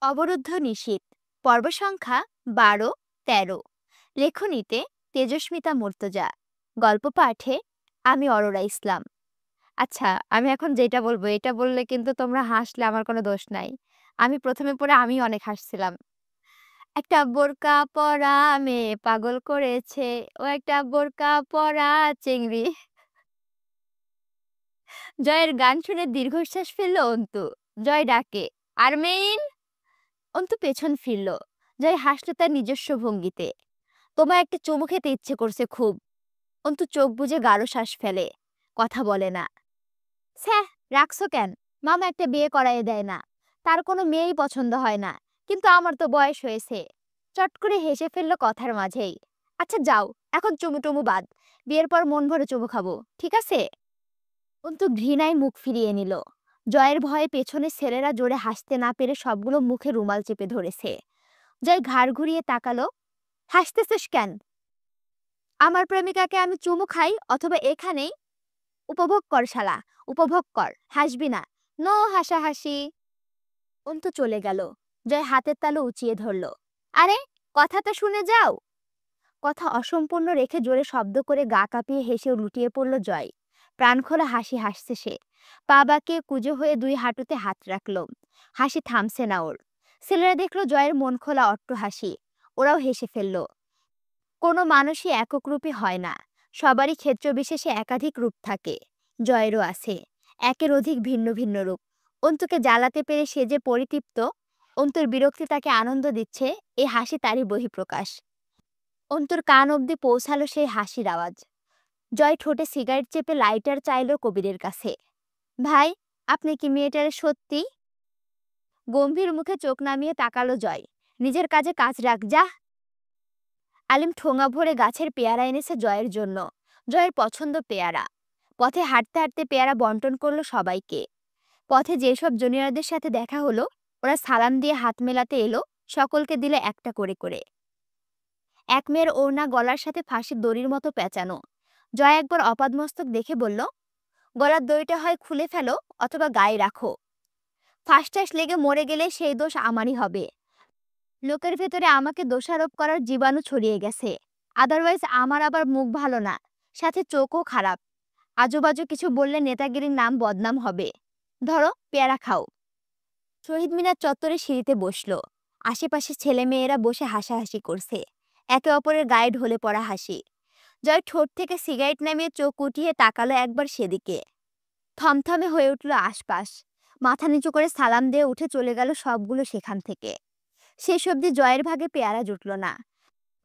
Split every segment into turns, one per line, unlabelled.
অবরুদ্ধ নিশীথ পর্ব সংখ্যা ১২-১৩। লেখনীতে তেজস্মিতা মুর্তজা। গল্প পাঠে আমি অরোরা ইসলাম। আচ্ছা, আমি এখন যেটা বলবো এটা বললে কিন্তু তোমরা হাসলে আমার কোনো দোষ নাই। আমি প্রথমে পড়ে আমি অনেক হাসছিলাম। একটা বোরকা পরা মেয়ে পাগল করেছে, ও একটা বোরকা পরা চিংড়ি। জয়ের গান শুনে দীর্ঘশ্বাস ফেলল অন্তু। জয় ডাকে, আরমেইন। অন্তু পেছন ফিরল। জয় হাসল তার নিজস্ব ভঙ্গিতে। তোমায় একটা চুমু খেতে ইচ্ছে করছে খুব। অন্তু চোখ বুজে গাঢ় শ্বাস ফেলে, কথা বলে না। স্যাহ, রাখছো কেন? মামা একটা বিয়ে করাইয়ে দেয় না, তার কোনো মেয়েই পছন্দ হয় না, কিন্তু আমার তো বয়স হয়েছে। চট করে হেসে ফেললো কথার মাঝেই। আচ্ছা যাও, এখন চুমু টুমু বাদ, বিয়ের পর মন ভরে চুমু খাবো, ঠিক আছে? অন্তু ঘৃণায় মুখ ফিরিয়ে নিল। জয়ের ভয়ে পেছনে ছেলেরা জোরে হাসতে না পেরে সবগুলো মুখে রুমাল চেপে ধরেছে। জয় ঘাড় ঘুরিয়ে তাকালো। হাসতেছিস কেন? আমার প্রেমিকাকে আমি চুমু খাই অথবা এখানেই উপভোগ কর শালা, উপভোগ কর, হাসবি না। নো হাসাহাসি। অন্তু চলে গেল। জয় হাতের তালু উঁচিয়ে ধরল। আরে, কথা তো শুনে যাও। কথা অসম্পূর্ণ রেখে জোরে শব্দ করে গা কাঁপিয়ে হেসে লুটিয়ে পড়ল জয়। প্রাণখোলা হাসি হাসছে সে। পা বাঁকিয়ে কুঁজো হয়ে দুই হাঁটুতে হাত রাখল। হাসি থামছে না ওর। ছেলেরা দেখলো জয়ের মন খোলা অট্ট হাসি। ওরাও হেসে ফেলল। কোনো মানুষই একক রূপী হয় না, সবারই ক্ষেত্র বিশেষে একাধিক রূপ থাকে। জয়েরও আছে একের অধিক ভিন্ন ভিন্ন রূপ। অন্তুকে জ্বালাতে পেরে সে যে পরিতৃপ্ত, অন্তুর বিরক্তি তাকে আনন্দ দিচ্ছে, এই হাসি তারই বহিঃপ্রকাশ। অন্তুর কান অবধি পৌঁছালো সেই হাসির আওয়াজ। জয় ঠোঁটে সিগারেট চেপে লাইটার চাইল কবিরের কাছে। ভাই, আপনি কি মেয়েটারে সত্যি? গম্ভীর মুখে চোখ নামিয়ে তাকালো জয়। নিজের কাজে কাজ রাখ যা। আলিম ঠোঙা ভরে গাছের পেয়ারা এনেছে জয়ের জন্য। জয়ের পছন্দ পেয়ারা। পথে হাঁটতে হাঁটতে পেয়ারা বন্টন করলো সবাইকে। পথে যেসব জুনিয়রদের সাথে দেখা হলো, ওরা সালাম দিয়ে হাত মেলাতে এলো। সকলকে দিলে একটা করে করে। এক মেয়ের ওড়না গলার সাথে ফাঁসির দড়ির মতো পেঁচানো। জয় একবার অপাদমস্তক দেখে বলল, গলার দড়িটা হয় খুলে ফেলো অথবা গায়ে রাখো। ফাঁসটাস লেগে মরে গেলে সেই দোষ আমারই হবে। লোকের ভেতরে আমাকে দোষারোপ করার জীবাণু ছড়িয়ে গেছে। আদারওয়াইজ আমার আবার মুখ ভালো না, সাথে চোখও খারাপ। আজুবাজু কিছু বললে নেতাগিরির নাম বদনাম হবে। ধরো, পেয়ারা খাও। শহীদ মিনার চত্বরে সিঁড়িতে বসলো। আশেপাশে ছেলে মেয়েরা বসে হাসাহাসি করছে। একে অপরের গায়ে ঢলে পড়া হাসি। জয় ঠোঁট থেকে সিগারেট নামিয়ে চোখ উঠিয়ে তাকালো একবার সেদিকে। থমথমে হয়ে উঠল আশপাশ। মাথা নিচু করে সালাম দিয়ে উঠে চলে গেল সবগুলো সেখান থেকে। শেষ অবধি জয়ের ভাগে পেয়ারা জুটল না।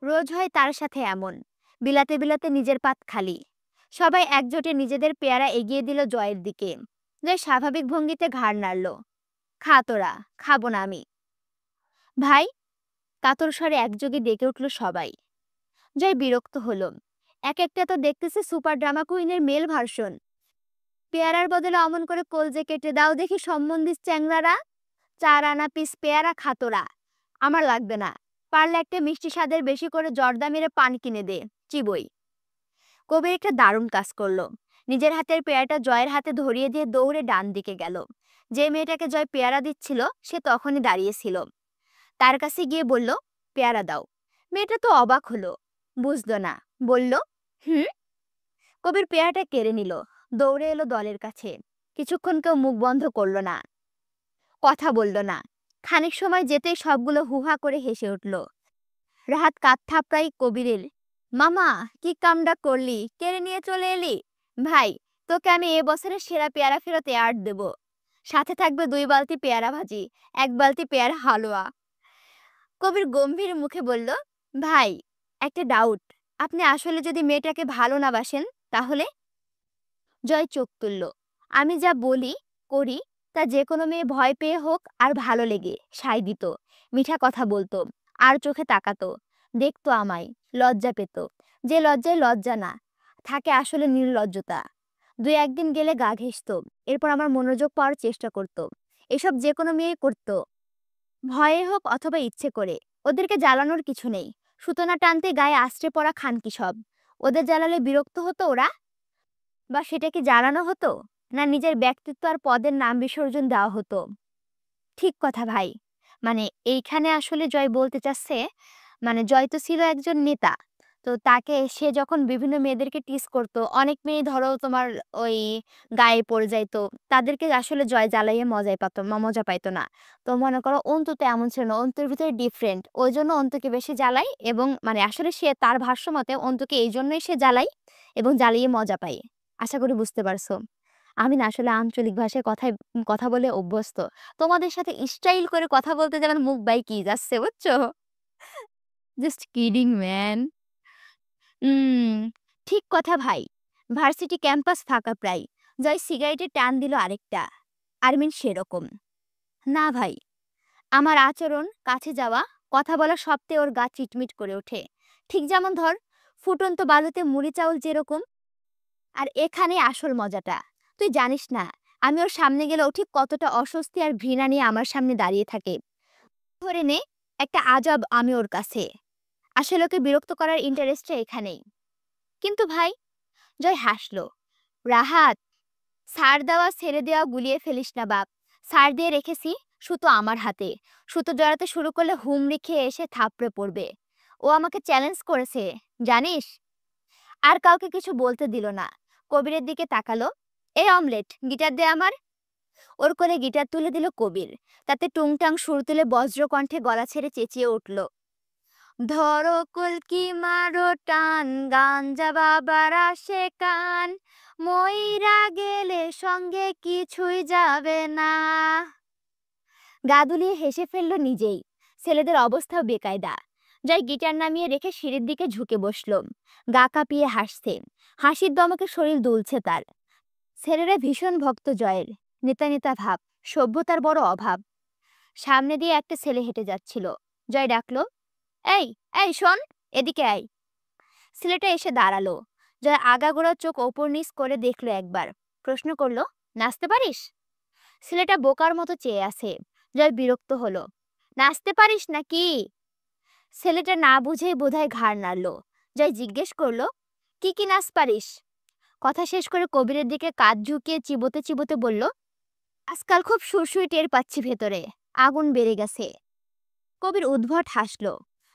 রোজ হয় তার সাথে এমন, বিলাতে বিলাতে নিজের পাত খালি। সবাই একজোটে নিজেদের পেয়ারা এগিয়ে দিল জয়ের দিকে। জয় স্বাভাবিক ভঙ্গিতে ঘাড় নাড়ল। খা তোরা, খাবো না আমি। ভাই, কাতর স্বরে একযোগে ডেকে উঠল সবাই। জয় বিরক্ত হলো। এক একটা তো দেখতেছে সুপার ড্রামা কুইনের মেল ভার্সন। পেয়ারার বদলে অমন করে কলজে কেটে দাও দেখি সম্বন্ধী চ্যাংরারা। 4 আনা পিস পেয়ারা খাতোরা। আমার লাগবে না। পারলে একটা মিষ্টি স্বাদের বেশি করে জর্দা মেরে পান কিনে দে, চিবই। কবির একটা দারুণ কাজ করলো। নিজের হাতের পেয়ারাটা জয়ের হাতে ধরিয়ে দিয়ে দৌড়ে ডান দিকে গেল। যে মেয়েটাকে জয় পেয়ারা দিচ্ছিল সে তখনই দাঁড়িয়েছিল। তার কাছে গিয়ে বলল, পেয়ারা দাও। মেয়েটা তো অবাক হলো, বুঝলো না, বলল, হুম। কবির পেয়ারাটা কেড়ে নিল। দৌড়ে এলো দলের কাছে। কিছুক্ষণ কেউ মুখ বন্ধ করলো না, কথা বলল না। খানিক সময় যেতেই সবগুলো হুহা করে হেসে উঠল। রাহাত কাঁধ থাপড়াই কবিরের। মামা, কি কামডা করলি, কেড়ে নিয়ে চলে এলি? ভাই, তোকে আমি এ বছরের সেরা পেয়ারা ফেরত অ্যাওয়ার্ড দেব। সাথে থাকবে 2 বালতি পেয়ারা ভাজি, 1 বালতি পেয়ারা হালুয়া। কবির গম্ভীর মুখে বলল, ভাই, একটা ডাউট। আপনি আসলে যদি মেয়েটাকে ভালো না বাসেন তাহলে? জয় চোখ তুলল। আমি যা বলি করি তা যে কোনো মেয়ে ভয় পেয়ে হোক আর ভালো লেগে সায় দিত, মিঠা কথা বলতো, আর চোখে তাকাতো, দেখতো আমায়, লজ্জা পেত। যে লজ্জায় লজ্জা না থাকে, আসলে নির্লজ্জতা। 2-1 দিন গেলে গা ঘেঁষতো, এরপর আমার মনোযোগ পাওয়ার চেষ্টা করত। এসব যে কোনো মেয়ে করত, ভয়ে হোক অথবা ইচ্ছে করে। ওদেরকে জ্বালানোর কিছু নেই। সুতোনা টানতে গায়ে আশ্রে পড়া খানকি সব। ওদের জ্বালালে বিরক্ত হতো ওরা, বা সেটা কি জ্বালানো হতো, না নিজের ব্যক্তিত্ব আর পদের নাম বিসর্জন দেওয়া হতো? ঠিক কথা ভাই, মানে এইখানে আসলে জয় বলতে চাচ্ছে, মানে জয় তো ছিল একজন নেতা। তো তাকে সে যখন বিভিন্ন মেয়েদেরকে টিজ করতো, অনেক মেয়ে ধরো তোমার ওই গায়ে পড়ে যাইতো। তাদেরকে আসলে জয় জ্বালাইয়ে মজা পাইতো না। তো মনে করো অন্তু তো এমন ছিল না, অন্তুর ভিতরে ডিফারেন্ট। ওইজন্য অন্তুকে বেশি জ্বালায় এবং মানে আসলে সে তার ভাষ্যমতে অন্তুকে এইজন্যই সে জ্বালায় এবং জ্বালিয়ে মজা পায়। আশা করি বুঝতে পারছো। আমি না আসলে আঞ্চলিক ভাষায় কথা বলে অভ্যস্ত। তোমাদের সাথে স্টাইল করে কথা বলতে যেমন মুখ বাইকিয়ে যাচ্ছে, বুঝছো? Just kidding man. উম ঠিক কথা ভাই। ভার্সিটি ক্যাম্পাস ফাঁকা প্রায়। জয় সিগারেটে টান দিল আরেকটা। আরমিন সেরকম। না ভাই, আমার আচরণ, কাছে যাওয়া, কথা বলা সত্ত্বেও ওর গা চিটমিট করে ওঠে। ঠিক যেমন ধর ফুটন্ত বালুতে মুড়ি চাউল যেরকম। আর এখানে আসল মজাটা। তুই জানিস না আমি ওর সামনে গেলে ও ঠিক কতটা অস্বস্তি আর ঘৃণা নিয়ে আমার সামনে দাঁড়িয়ে থাকে। ধরে নে একটা আজব আমি ওর কাছে। আসলে ওকে বিরক্ত করার ইন্টারেস্টটা এখানেই। কিন্তু ভাই, জয় হাসলো। রাহাত, ছাড় দেওয়া ছেড়ে দেওয়া গুলিয়ে ফেলিস না বাপ। ছাড় দিয়ে রেখেছি সুতো আমার হাতে। সুতো জড়াতে শুরু করলে হুমড়ি খেয়ে এসে থাপড়ে পড়বে। ও আমাকে চ্যালেঞ্জ করেছে, জানিস? আর কাউকে কিছু বলতে দিল না। কবিরের দিকে তাকালো। এই অমলেট, গিটার দে আমার। ওর কোলে গিটার তুলে দিল কবির। তাতে টুংটাং সুর তুলে বজ্রকণ্ঠে গলা ছেড়ে চেঁচিয়ে উঠল, ধরো কলকি মারো টান, গাঞ্জা বাবার আসে কান, মইরা গেলে সঙ্গে কিছুই যাবে না। গা দুলিয়ে হেসে ফেললো নিজেই। ছেলেদের অবস্থাও বেকায়দা। যাই গিটার নামিয়ে রেখে সিঁড়ির দিকে ঝুঁকে বসল। গা কাঁপিয়ে হাসছে। হাসির দমকে শরীর দুলছে তার। ছেলেরা ভীষণ ভক্ত জয়ের। নেতা নেতা ভাব, সভ্যতার বড় অভাব। সামনে দিয়ে একটা ছেলে হেঁটে যাচ্ছিল। জয় ডাকলো, এই এই শোন, এদিকে আয়। ছেলেটা এসে দাঁড়ালো। জয় আগাগোড়া চোখ ওপর নিচ করে দেখলো একবার। প্রশ্ন করলো, নাচতে পারিস? ছেলেটা বোকার মতো চেয়ে আছে। জয় বিরক্ত হলো, নাচতে পারিস নাকি? ছেলেটা না বুঝেই বোধহয় ঘাড় নাড়ল। জয় জিজ্ঞেস করলো, কি কি নাচ পারিস? কথা শেষ করে কবিরের দিকে কাঁধ ঝুঁকিয়ে চিবোতে চিবোতে বলল, আজকাল খুব সুরসুরি টের পাচ্ছি ভেতরে, আগুন বেড়ে গেছে। কবির উদ্ভট হাসলো,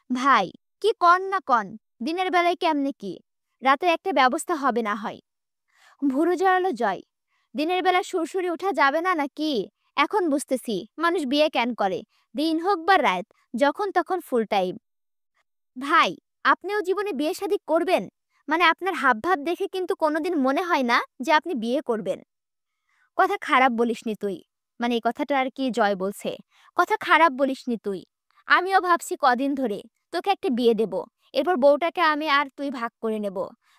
ভাই কি কন না কন, দিনের বেলায় কেমনে কি, রাতে একটা ব্যবস্থা হবে না হয়। ভুরু জড়ালো জয়, দিনের বেলা সুরসুরি উঠা যাবে না নাকি? এখন বুঝতেছি মানুষ বিয়ে কেন করে, দিন হোক বা রাত, যখন তখন ফুল টাইম। ভাই, আপনিও জীবনে বিয়ে শাদী করবেন? মানে আপনার হাবভাব দেখে কিন্তু কোনোদিন মনে হয় না যে আপনি বিয়ে করবেন। কথা খারাপ বলিসনি তুই। মানে এই কথাটা আর কি জয় বলছে। কথা খারাপ বলিসনি তুই। আমিও ভাবছি কদিন ধরে তোকে একটা বিয়ে দেব। এরপর বউটাকে আমি আর তুই ভাগ করে নেব।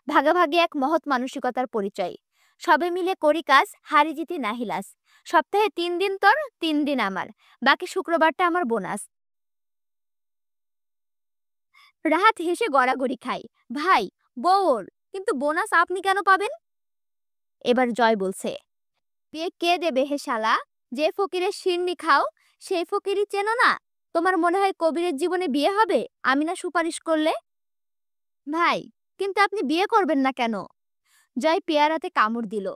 ভাগাভাগি এক মহৎ মানসিকতার পরিচয়। সবে মিলে করি কাজ, হারি জিতি নাহিলাস। সপ্তাহে 3 দিন তোর, 3 দিন আমার। বাকি শুক্রবারটা আমার বোনাস। রাহাত হেসে গড়াগড়ি খায়। ভাই, বউ ওর, কিন্তু বোনাস আপনি কেন পাবেন? এবার জয় বলছে, বিয়ে কে দেবে হে শালা? যে ফকিরের শিরনি খাও সেই ফকিরই চেনো না? তোমার মনে হয় কবিরের জীবনে বিয়ে হবে আমি না সুপারিশ করলে? ভাই, কিন্তু আপনি বিয়ে করবেন না কেন? জয় পেয়ারাতে কামড় দিল।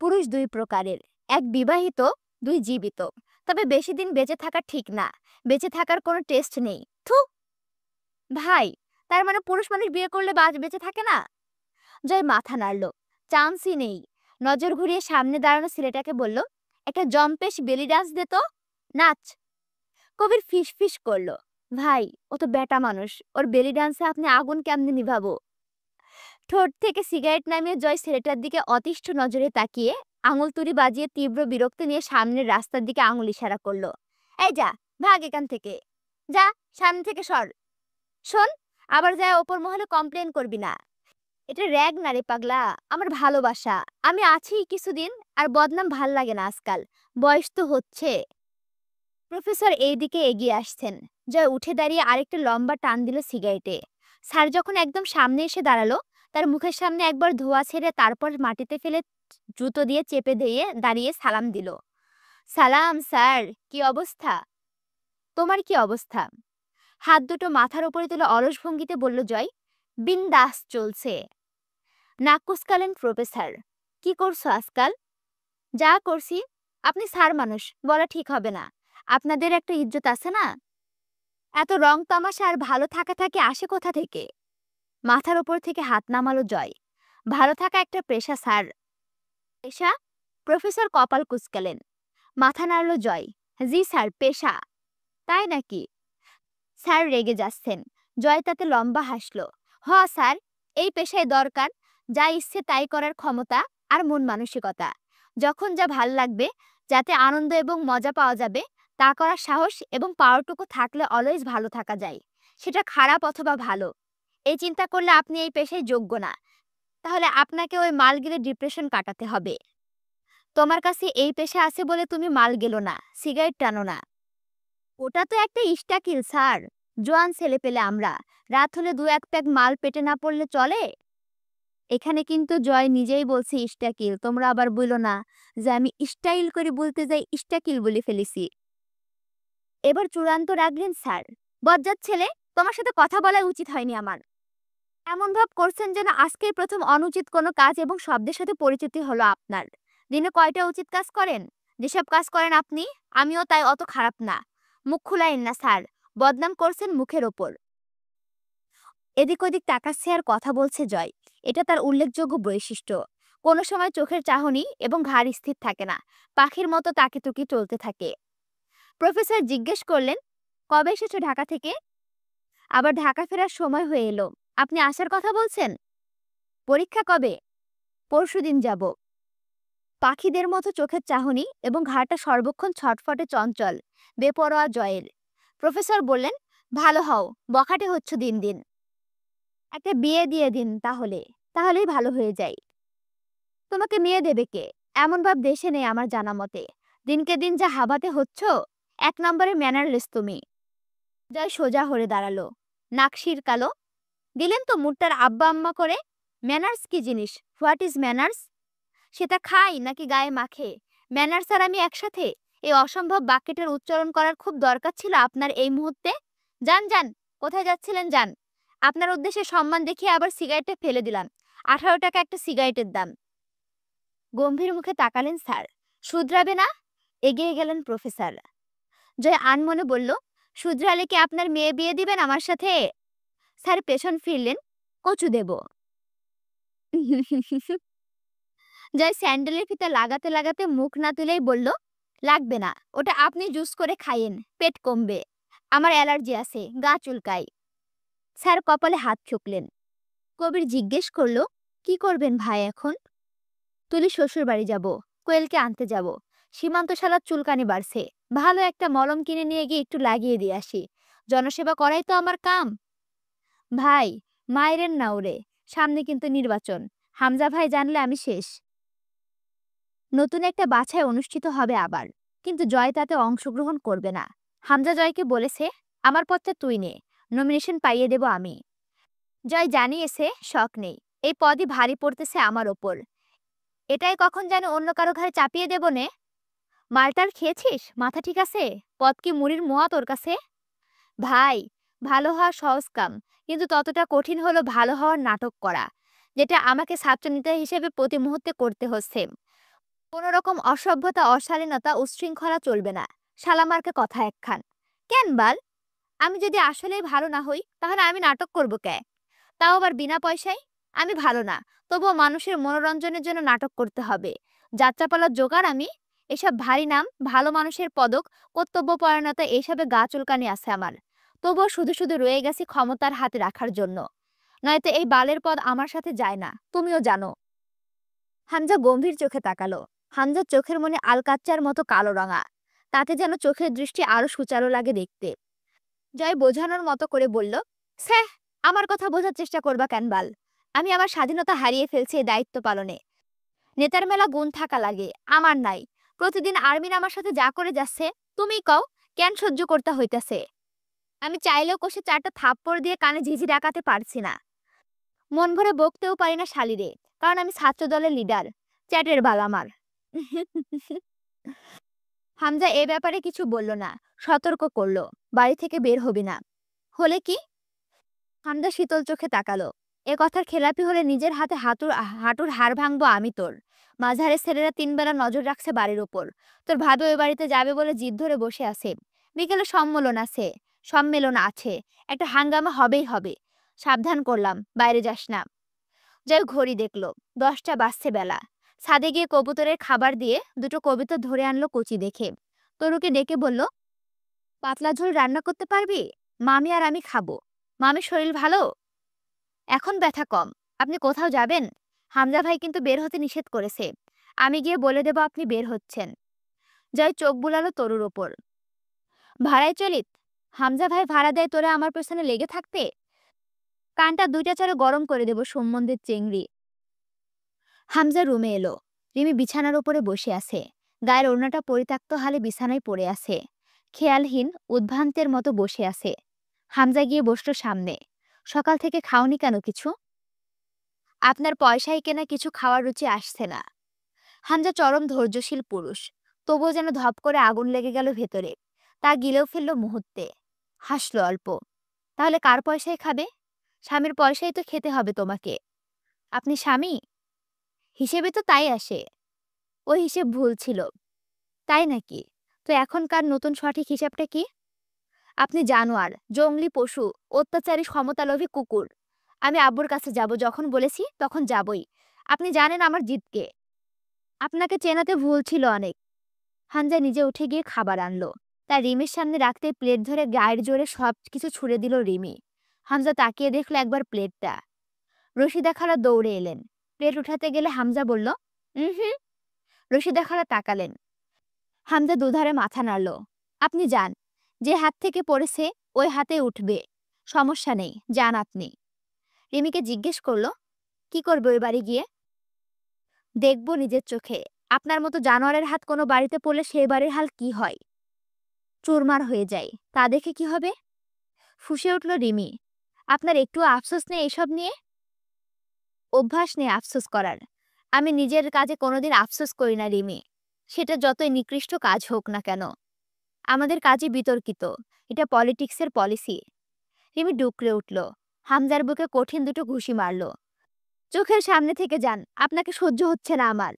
পুরুষ 2 প্রকারের, এক বিবাহিত, 2 জীবিত। তবে বেশি দিন বেঁচে থাকা ঠিক না। বেঁচে থাকার কোনো টেস্ট নেই। থু। ভাই, তার মানে পুরুষ মানুষ বিয়ে করলে বেঁচে থাকে না? জয় মাথা নাড়ল। চান্সই নেই। নজর ঘুরিয়ে সামনে দাঁড়ানো ছেলেটাকে বলল, একটা জম্পেশ বেলি ডান্স দে তো। নাচ। কবির ফিস ফিস করলো, ভাই ও তো বেটা মানুষ, ওর বেলি ডান্সে আপনি আগুন কেমনে নিভাবো? ঠোঁট থেকে সিগারেট নামিয়ে জয় ছেলেটার দিকে অতিষ্ঠ নজরে তাকিয়ে আঙুল তুড়ি বাজিয়ে তীব্র বিরক্তি নিয়ে সামনের রাস্তার দিকে আঙুল ইশারা করলো। এই যা, ভাগ এখান থেকে। যা, সামনে থেকে সর। শোন, আবার যায় ওপর মহলে কমপ্লেন করবি না। এটা র‍্যাগ না রে পাগলা, আমার ভালোবাসা। আমি আছি কিছুদিন, আর বদনাম ভাল লাগে না আজকাল। বয়স তো হচ্ছে। প্রফেসর এইদিকে এগিয়ে আসছেন। জয় উঠে দাঁড়িয়ে আরেকটা লম্বা টান দিল সিগারেটে। স্যার যখন একদম সামনে এসে দাঁড়ালো, তার মুখের সামনে একবার ধোঁয়া ছেড়ে তারপর মাটিতে ফেলে জুতো দিয়ে চেপে দিয়ে দাঁড়িয়ে সালাম দিল। সালাম স্যার, কি অবস্থা? তোমার কি অবস্থা? হাত দুটো মাথার উপরে তুলে অলস ভঙ্গিতে বলল জয়, বিন্দাস চলছে। নাক কুঁচকালেন প্রফেসর। কি করছো আজকাল? যা করছি। আপনি স্যার মানুষ, বলা ঠিক হবে না। আপনাদের একটা ইজ্জত আছে না? এত রং তামাশা আর ভালো থাকা আসে কোথা থেকে? মাথার উপর থেকে হাত নামালো জয়। ভালো থাকা একটা পেশা স্যার। পেশা? প্রফেসর কপাল কুঁচকালেন। মাথা নাড়ল জয়। জি স্যার, পেশা। তাই নাকি? স্যার রেগে যাচ্ছেন। জয় তাতে লম্বা হাসল। হ স্যার, এই পেশায় দরকার যা ইচ্ছে তাই করার ক্ষমতা আর মন মানসিকতা। যখন যা ভাল লাগবে, যাতে আনন্দ এবং মজা পাওয়া যাবে তা করার সাহস এবং পাওয়ারটুকু থাকলে অলওয়েজ ভালো থাকা যায়। সেটা খারাপ অথবা ভালো। এই চিন্তা করলে আপনি এই পেশায় যোগ্য না। তাহলে আপনাকে ওই মাল গিলে ডিপ্রেশন কাটাতে হবে। তোমার কাছে এই পেশা আছে বলে তুমি মাল গেলো না, সিগারেট টানো না। ওটা তো একটা ইস্টাকিল স্যার। জোয়ান ছেলে পেলে আমরা। রাত হলে দু এক প্যাক মাল পেটে না পড়লে চলে? এখানে কিন্তু জয় নিজেই বলছে ইস্টাকিল, তোমরা আবার বইলো না যে আমি স্টাইল করে বলতে যাই ইস্টাকিল বলে ফেলেছি। এবার চূড়ান্ত রাখলেন স্যার। বজ্জাত ছেলে, তোমার সাথে কথা বলা উচিত হয়নি আমার। এমন ভাব করছেন যেন আজকের প্রথম অনুচিত কোনো কাজ এবং শব্দের সাথে পরিচিতি হলো আপনার। দিনে কয়টা উচিত কাজ করেন? যেসব কাজ করেন আপনি, আমিও তাই অত খারাপ না। মুখ খুলাইন না স্যার, বদনাম করছেন মুখের ওপর। এদিক ওদিক তাকাচ্ছে আর কথা বলছে জয়। এটা তার উল্লেখযোগ্য বৈশিষ্ট্য। কোনো সময় চোখের চাহনি এবং ঘাড় স্থির থাকে না, পাখির মতো তাকিতুকি চলতে থাকে। প্রফেসর জিজ্ঞেস করলেন, কবে এসেছো ঢাকা থেকে? আবার ঢাকা ফেরার সময় হয়ে এলো। আপনি আসার কথা বলছেন? পরীক্ষা কবে? পরশুদিন যাব। পাখিদের মতো চোখের চাহনি এবং ঘাড়টা সর্বক্ষণ ছটফটে চঞ্চল, বেপরোয়া জয়ের। প্রফেসর বললেন, ভালো হও, বখাটে হচ্ছ দিন দিন। একটা বিয়ে দিয়ে দিন তাহলে, তাহলেই ভালো হয়ে যাই। তোমাকে মেয়ে দেবে কে? এমন ভাব দেশে নেই আমার জানা মতে। দিনকে দিন যা হাবাতে হচ্ছ, এক নম্বরে ম্যানারলেস তুমি। জয় সোজা হয়ে দাঁড়ালো। নাক সিরকালো। দিলেন তো মুডটার আব্বা আম্মা করে। ম্যানার্স কি জিনিস? What is manners? সেটা খাই নাকি গায়ে মাখে? ম্যানার্স আর আমি একসাথে? এই অসম্ভব বাক্যটার উচ্চারণ করার খুব দরকার ছিল আপনার এই মুহূর্তে? যান যান, কোথায় যাচ্ছিলেন যান। আপনার উদ্দেশ্যে সম্মান দেখিয়ে আবার সিগারেটটা ফেলে দিলাম। 18 টাকা একটা সিগারেটের দাম। গম্ভীর মুখে তাকালেন স্যার। শুধরাবে না? এগিয়ে গেলেন প্রফেসর। জয় আনমনে বলল, শুধরালে কি আপনার মেয়ে বিয়ে দিবেন আমার সাথে? স্যার পেছন ফিরলেন। কচু দেব। জয় স্যান্ডেলের ফিতা লাগাতে লাগাতে মুখ না তুলেই বলল, লাগবে না, ওটা আপনি জুস করে খাইয়েন, পেট কমবে। আমার অ্যালার্জি আছে, গা চুলকায়। স্যার কপালে হাত ঠুকলেন। কবির জিজ্ঞেস করলো, কি করবেন ভাই এখন? তুলি শ্বশুর বাড়ি যাব, কোয়েলকে আনতে যাব। সীমান্ত শালার চুলকানি বাড়ছে, ভালো একটা মলম কিনে নিয়ে গিয়ে একটু লাগিয়ে দিয়ে আসি। জনসেবা করাই তো আমার কাম। ভাই, মায়েরেন না ওরে, সামনে কিন্তু নির্বাচন। হামজা ভাই জানলে আমি শেষ। নতুন একটা বাছাই অনুষ্ঠিত হবে আবার, কিন্তু জয় তাতে অংশগ্রহণ করবে না। হামজা জয়কে বলেছে, আমার পদটা তুই নে, নমিনেশন পাইয়ে দেব আমি। জয় জানিয়েছে শখ নেই, এই পদই ভারী পড়তেছে আমার ওপর। এটাই কখন যেন অন্য কারো ঘাড়ে চাপিয়ে দেব নে। মালটার খেয়েছিস? মাথা ঠিক আছে? পদ কি মুড়ির মোয়া তোর কাছে? ভাই, ভালো হওয়া সহজ কাম, কিন্তু ততটা কঠিন হলো ভালো হওয়ার নাটক করা, যেটা আমাকে ছাত্রনেতা হিসেবে প্রতি মুহূর্তে করতে হচ্ছে। কোনো রকম অসভ্যতা, অশালীনতা, উচ্ছৃঙ্খলা চলবে না। শালামার্কে কথা একখান। কেন বাল? আমি যদি আসলেই ভালো না হই তাহলে আমি নাটক করব কে? তাও আবার বিনা পয়সায়। আমি ভালো না, তবুও মানুষের মনোরঞ্জনের জন্য নাটক করতে হবে। যাত্রাপালার জোগাড় আমি। এসব ভারী নাম, ভালো মানুষের পদক, কর্তব্যপরায়ণতা এইসবে গা চুলকানি আছে আমার। তবুও শুধু শুধু রয়ে গেছি ক্ষমতার হাতে রাখার জন্য। নয়তো এই বালের পদ আমার সাথে যায় না, তুমিও জানো। হামজা গম্ভীর চোখে তাকালো। হামজার চোখের মনে আলকাচ্চার মতো কালো রাঙা, তাতে যেন চোখের দৃষ্টি আরো সুচারু লাগে দেখতে। জয় বোঝানোর মতো করে বলল, স্যার, আমার কথা বোঝার চেষ্টা করবা কেন বাল? আমি আমার স্বাধীনতা হারিয়ে ফেলছি এই দায়িত্ব পালনে। নেতার মেলা গুণ থাকা লাগে, আমার নাই। প্রতিদিন আর্মিন আমার সাথে যা করে যাচ্ছে, তুমি কও কেন সহ্য করতে হইতাছে? আমি চাইলেও কষে 4টা থাপ্পড় দিয়ে কানে ঝিঝি ডাকাতে পারছি না। মন ভরে বকতেও পারি না শালিরে, কারণ আমি ছাত্র দলের লিডার। চ্যাটের বাল আমার। হামজা এ ব্যাপারে কিছু বলল না, সতর্ক করলো, বাড়ি থেকে বের হবি না। হলে কি? হামজা শীতল চোখে তাকালো। এ কথার খেলাপি হলে নিজের হাতে হাঁটুর হাড় ভাঙবো আমি তোর। মাঝারের ছেলেরা ৩ বেলা নজর রাখছে বাড়ির ওপর। তোর ভাবি ওই বাড়িতে যাবে বলে জিদ ধরে বসে আছে। বিকেলে সম্মেলন আছে। একটা হাঙ্গামা হবেই হবে। সাবধান করলাম, বাইরে যাস না। জয় ঘড়ি দেখল, 10টা বাজছে বেলা। ছাদে গিয়ে কবুতরের খাবার দিয়ে 2টো কবুতর ধরে আনলো কচি দেখে। তরুকে ডেকে বলল, পাতলা ঝোল রান্না করতে পারবি? মামি আর আমি খাবো। মামির শরীর ভালো? এখন ব্যথা কম। আপনি কোথাও যাবেন? হামজা ভাই কিন্তু বের হতে নিষেধ করেছে। আমি গিয়ে বলে দেব আপনি বের হচ্ছেন। জয় চোখ বুলালো তরুর ওপর। ভাড়ায় চলিত? হামজা ভাই ভাড়া দেয় তোরা আমার পেছনে লেগে থাকতে? কানটা 2টা চারে গরম করে দেব সম্বন্ধের চেংড়ি। হামজা রুমে এলো। রিমি বিছানার উপরে বসে আছে। গায়ের ওড়নাটা পরিত্যক্ত হালে বিছানায় পড়ে আছে। খেয়ালহীন উদ্ভ্রান্তের মতো বসে আছে। হামজা গিয়ে বসলো সামনে। সকাল থেকে খাওনি কেন কিছু? আপনার পয়সায় কেনা কিছু খাওয়ার রুচি আসছে না। হামজা চরম ধৈর্যশীল পুরুষ, তবুও যেন ধপ করে আগুন লেগে গেল ভেতরে। তা গিলেও ফেলল মুহূর্তে। হাসলো অল্প। তাহলে কার পয়সায় খাবে? স্বামীর পয়সায় তো খেতে হবে তোমাকে। আপনি স্বামী? হিসেবে তো তাই আসে। ওই হিসেব ভুল ছিল। তাই নাকি? তো এখনকার নতুন সঠিক হিসাবটা কি? আপনি জানোয়ার, জংলি পশু, অত্যাচারী ক্ষমতালোভী কুকুর। আমি আব্বুর কাছে যাব, যখন বলেছি তখন যাবই। আপনি জানেন আমার জিদকে। আপনাকে চেনাতে ভুল ছিল অনেক। হামজা নিজে উঠে গিয়ে খাবার আনলো। তার রিমির সামনে রাখতে প্লেট ধরে গায়ের জোরে সব কিছু ছুড়ে দিল রিমি। হামজা তাকিয়ে দেখলো একবার প্লেটটা। রশিদা খালা দৌড়ে এলেন। প্লেট উঠাতে গেলে হামজা বলল, হুম। রশিদা খালা তাকালেন। হামজা দুধারে মাথা নাড়ল। আপনি যান। যে হাত থেকে পড়েছে ওই হাতে উঠবে। সমস্যা নেই, যান আপনি। রিমিকে জিজ্ঞেস করলো, কি করবে ওই বাড়ি গিয়ে? দেখব নিজের চোখে। আপনার মতো জানোয়ারের হাত কোনো বাড়িতে পড়লে সেই বাড়ির হাল কি হয়? চুরমার হয়ে যায়। তা দেখে কি হবে? ফুঁসে উঠল রিমি। আপনার একটু আফসোস নেই এসব নিয়ে? অভ্যাস নেই আফসোস করার। আমি নিজের কাজে কোনোদিন আফসোস করি না রিমি, সেটা যতই নিকৃষ্ট কাজ হোক না কেন। আমাদের কাজই বিতর্কিত। এটা পলিটিক্সের পলিসি। রিমি ডুকরে উঠল। হামজার বুকে কঠিন 2টো ঘুষি মারল। চোখের সামনে থেকে যান, আপনাকে সহ্য হচ্ছে না আমার।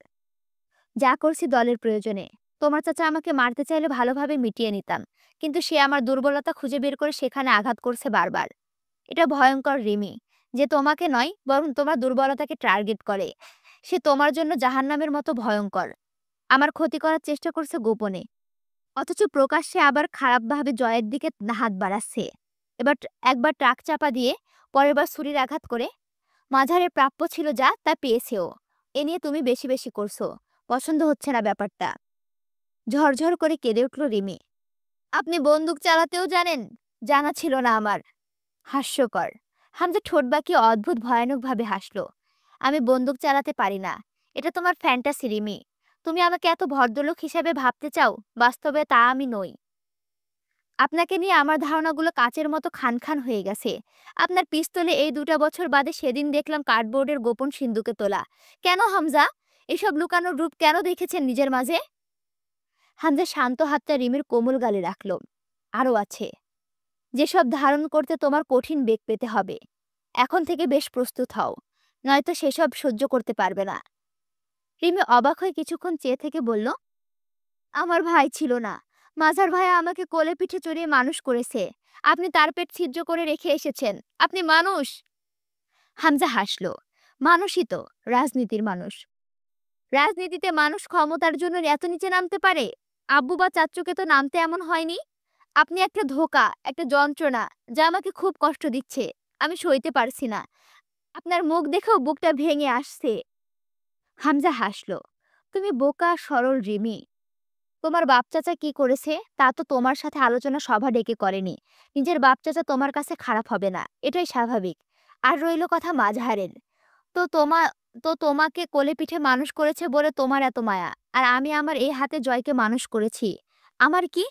যা করছি দলের প্রয়োজনে। তোমার চাচা আমাকে মারতে চাইলে ভালোভাবে মিটিয়ে নিতাম, কিন্তু সে আমার দুর্বলতা খুঁজে বের করে সেখানে আঘাত করছে বারবার। এটা ভয়ঙ্কর রিমি, যে তোমাকে নয় বরং তোমার দুর্বলতাকে টার্গেট করে। সে তোমার জন্য জাহান্নামের মতো ভয়ঙ্কর। আমার ক্ষতি করার চেষ্টা করছে গোপনে, অথচ প্রকাশ্যে আবার খারাপভাবে জয়ের দিকে হাত বাড়াচ্ছে। একবার ট্রাক চাপা দিয়ে, পরের বার ছুরির আঘাত করে। মাঝারে প্রাপ্য ছিল যা, তা পেয়েছেও। এ নিয়ে তুমি বেশি বেশি করছো। পছন্দ হচ্ছে না ব্যাপারটা। ঝরঝর করে কেঁদে উঠল রিমি। আপনি বন্দুক চালাতেও জানেন? জানা ছিল না আমার। হাস্যকর। হামজা ঠোঁট বাঁকিয়ে অদ্ভুত ভয়ানকভাবে হাসলো। আমি বন্দুক চালাতে পারি না। এটা তোমার ফ্যান্টাসি রিমি। তুমি আমাকে এত ভদ্রলোক হিসেবে ভাবতে চাও, বাস্তবে তা আমি নই। আপনাকে নিয়ে আমার ধারণাগুলো কাচের মতো খান খান হয়ে গেছে। আপনার পিস্তলে এই 2টা বছর বাদে সেদিন দেখলাম কার্ডবোর্ডের গোপন সিন্ধুকে তোলা। কেন হামজা? এসব লুকানোর রূপ কেন দেখেছেন নিজের মাঝে? হামজা শান্ত হাতটা রিমির কোমল গালে রাখল। আরও আছে। যেসব ধারণ করতে তোমার কঠিন বেগ পেতে হবে। এখন থেকে বেশ প্রস্তুত হও, নয়তো সেসব সহ্য করতে পারবে না। রিমি অবাক হয়ে কিছুক্ষণ চেয়ে থেকে বলল, আমার ভাই ছিল না। মাঝার ভাই আমাকে কোলে পিঠে চড়িয়ে মানুষ করেছে। আপনি তার পেট ছিদ্র করে রেখে এসেছেন। আপনি মানুষ? হামজা হাসল। মানুষই তো, রাজনীতির মানুষ। রাজনীতিতে মানুষ ক্ষমতার জন্য এত নিচে নামতে পারে? আব্বু বা চাচ্চুকে তো নামতে এমন হয়নি। আপনি একটা ধোঁকা, একটা যন্ত্রণা, যা আমাকে খুব কষ্ট দিচ্ছে। আমি সইতে পারছি না। আপনার মুখ দেখেও বুকটা ভেঙে আসছে। হামজা হাসল। তুমি বোকা সরল রিমি। তোমার বাপ চাচা কি করেছে তা তো তোমার সাথে আলোচনা সভা ডেকে করেনি। নিজের বাপ চাচা তোমার কাছে খারাপ হবে না, এটাই স্বাভাবিক। আর রইল কথা মাঝহারের। তো তোমাকে কোলে পিঠে মানুষ করেছে বলে তোমার এত মায়া, আর আমি আমার এই হাতে জয়কে মানুষ করেছি। আমার কি?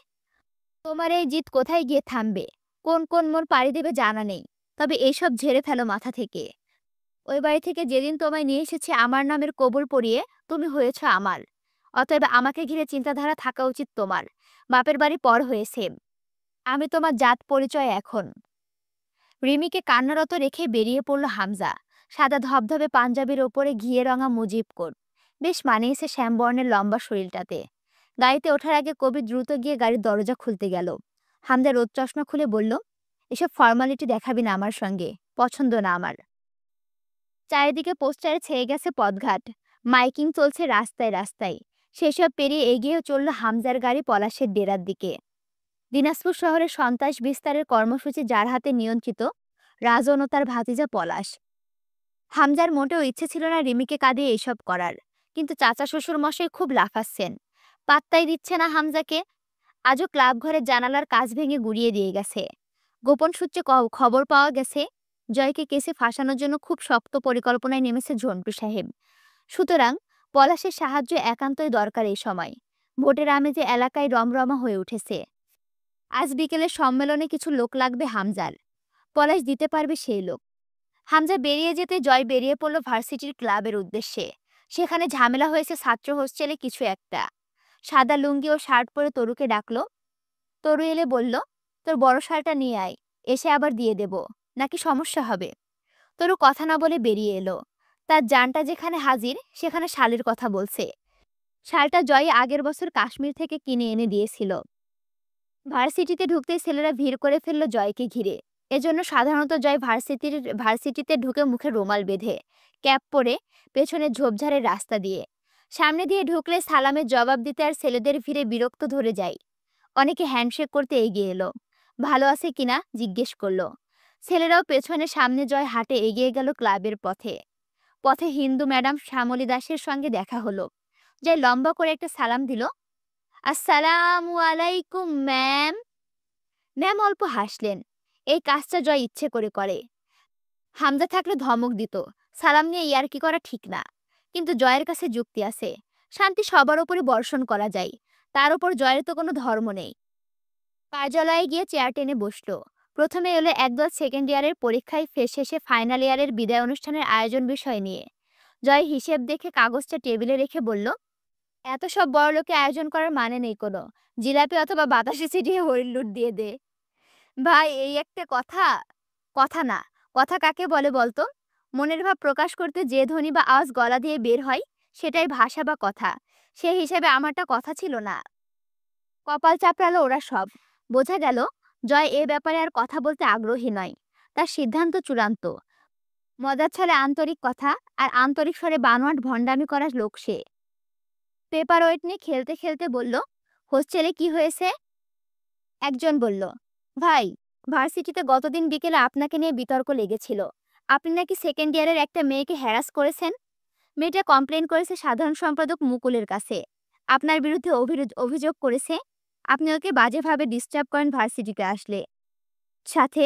তোমার এই জিদ কোথায় গিয়ে থামবে, কোন কোন মোড় পাড়ি দেবে জানা নেই। তবে এইসব ঝেড়ে ফেলো মাথা থেকে। ওই বাড়ি থেকে যেদিন তোমায় নিয়ে এসেছি আমার নামের কবুল পরিয়ে, তুমি হয়েছ আমার। অতএব আমাকে ঘিরে চিন্তাধারা থাকা উচিত তোমার। বাপের বাড়ি পর হয়েছে। আমি তোমার জাত পরিচয় এখন। রিমিকে কান্নারত রেখে বেরিয়ে পড়ল হামজা। সাদা ধবধবে পাঞ্জাবির ওপরে ঘিয়ে রঙা মুজিব কোট, বেশ মানিয়েছে শ্যামবর্ণের লম্বা শরীরটাতে। গাড়িতে ওঠার আগে কবির দ্রুত গিয়ে গাড়ির দরজা খুলতে গেল। হামজা রোদ চশমা খুলে বলল, এসব ফর্মালিটি দেখাবি না আমার সঙ্গে, পছন্দ না আমার। চারিদিকে পোস্টারে ছেয়ে গেছে পথঘাট, মাইকিং চলছে রাস্তায় রাস্তায়। সেসব পেরিয়ে এগিয়ে চলল হামজার গাড়ি পলাশের ডেরার দিকে। দিনাজপুর শহরে সন্ত্রাস বিস্তারের কর্মসূচি যার হাতে নিয়ন্ত্রিত, রাজন ও তার ভাতিজা পলাশ। হামজার মোটেও ইচ্ছে ছিল না রিমিকে কাঁদিয়ে এইসব করার, কিন্তু চাচা শ্বশুর মশাই খুব লাফাচ্ছেন, পাত্তাই দিচ্ছে না হামজাকে। আজও ক্লাব ঘরের জানালার কাঁচ ভেঙে গুড়িয়ে দিয়ে গেছে। গোপন সূত্রে খবর পাওয়া গেছে, জয়কে কেসে ফাঁসানোর জন্য খুব শক্ত পরিকল্পনায় নেমেছে ঝন্টু সাহেব। সুতরাং পলাশের সাহায্য একান্তই দরকার এই সময়। ভোটের আমেজে এলাকায় রমরমা হয়ে উঠেছে। আজ বিকেলে সম্মেলনে কিছু লোক লাগবে হামজার, পলাশ দিতে পারবে সেই লোক। হামজা বেরিয়ে যেতে জয় বেরিয়ে পড়ল ভার্সিটির ক্লাবের উদ্দেশ্যে। সেখানে ঝামেলা হয়েছে ছাত্র হোস্টেলে কিছু একটা। সাদা লুঙ্গি ও শার্ট পরে তরুকে ডাকলো। তরু এলে বলল, তোর বড় শালটা নিয়ে আয়, এসে আবার দিয়ে দেব, নাকি সমস্যা হবে? তরু কথা না বলে বেরিয়ে এলো। তার জানটা যেখানে হাজির সেখানে শালের কথা বলছে। শালটা জয় আগের বছর কাশ্মীর থেকে কিনে এনে দিয়েছিল। ভার্সিটিতে ঢুকতেই ছেলেরা ভিড় করে ফেলল জয়কে ঘিরে। এজন্য সাধারণত জয় ভার্সিটিতে ঢুকে মুখে রুমাল বেঁধে, ক্যাপ পরে, পেছনে ঝোপঝাড়ের রাস্তা দিয়ে। সামনে দিয়ে ঢুকলে সালামের জবাব দিতে আর ছেলেদের ভিড়ে বিরক্ত ধরে যায়। অনেকে হ্যান্ডশেক করতে এগিয়ে এলো, ভালো আছে কিনা জিজ্ঞেস করলো। ছেলেরাও পেছনে সামনে জয় হাঁটে এগিয়ে গেল ক্লাবের পথে। পথে হিন্দু ম্যাডাম শ্যামলী দাসের সঙ্গে দেখা হলো। জয় লম্বা করে একটা সালাম দিল, আসসালামু আলাইকুম ম্যাম। ম্যাম অল্প হাসলেন। এই কাজটা জয় ইচ্ছে করে করে। হামজা থাকলে ধমক দিত, সালাম নিয়ে ইয়ার্কি করা ঠিক না। কিন্তু জয়ের কাছে যুক্তি আছে, শান্তি সবার উপরে বর্ষণ করা যায়, তার উপর জয়ের তো কোনো ধর্ম নেই। কার্যালয়ে গিয়ে চেয়ার টেনে বসলো। প্রথমে এলো একদল সেকেন্ড ইয়ারের পরীক্ষায় শেষে ফাইনাল ইয়ারের বিদায় অনুষ্ঠানের আয়োজন বিষয় নিয়ে। জয় হিসেব দেখে কাগজটা টেবিলে রেখে বলল, এত সব বড়লোকে আয়োজন করার মানে নেই কোনো, জিলাপি অথবা বাতাসে ছিটিয়ে হরিণ লুট দিয়ে দে। ভাই এই একটা কথা? কথা না, কথা কাকে বলে বলতো? মনের ভাব প্রকাশ করতে যে ধ্বনি বা আওয়াজ গলা দিয়ে বের হয়, সেটাই ভাষা বা কথা। সে হিসেবে আমারটা কথা ছিল না। কপাল চাপড়ালো ওরা সব। বোঝা গেল জয় এ ব্যাপারে আর কথা বলতে আগ্রহী নয়। তার সিদ্ধান্ত চূড়ান্ত। মজার ছলে আন্তরিক কথা আর আন্তরিক স্বরে বানোয়াট ভণ্ডামি করার লোক সে। পেপার ওয়েট নিয়ে খেলতে খেলতে বলল, হোস্টেলে কি হয়েছে? একজন বলল, ভাই ভার্সিটিতে গতদিন বিকেলে আপনাকে নিয়ে বিতর্ক লেগেছিল। আপনি নাকি সেকেন্ড ইয়ারের একটা মেয়েকে হ্যারাস করেছেন। মেয়েটা কমপ্লেন করেছে সাধারণ সম্পাদক মুকুলের কাছে। আপনার বিরুদ্ধে অভিযোগ করেছে আপনি ওকে বাজেভাবে ডিস্টার্ব করেন ভার্সিটিতে আসলে। সাথে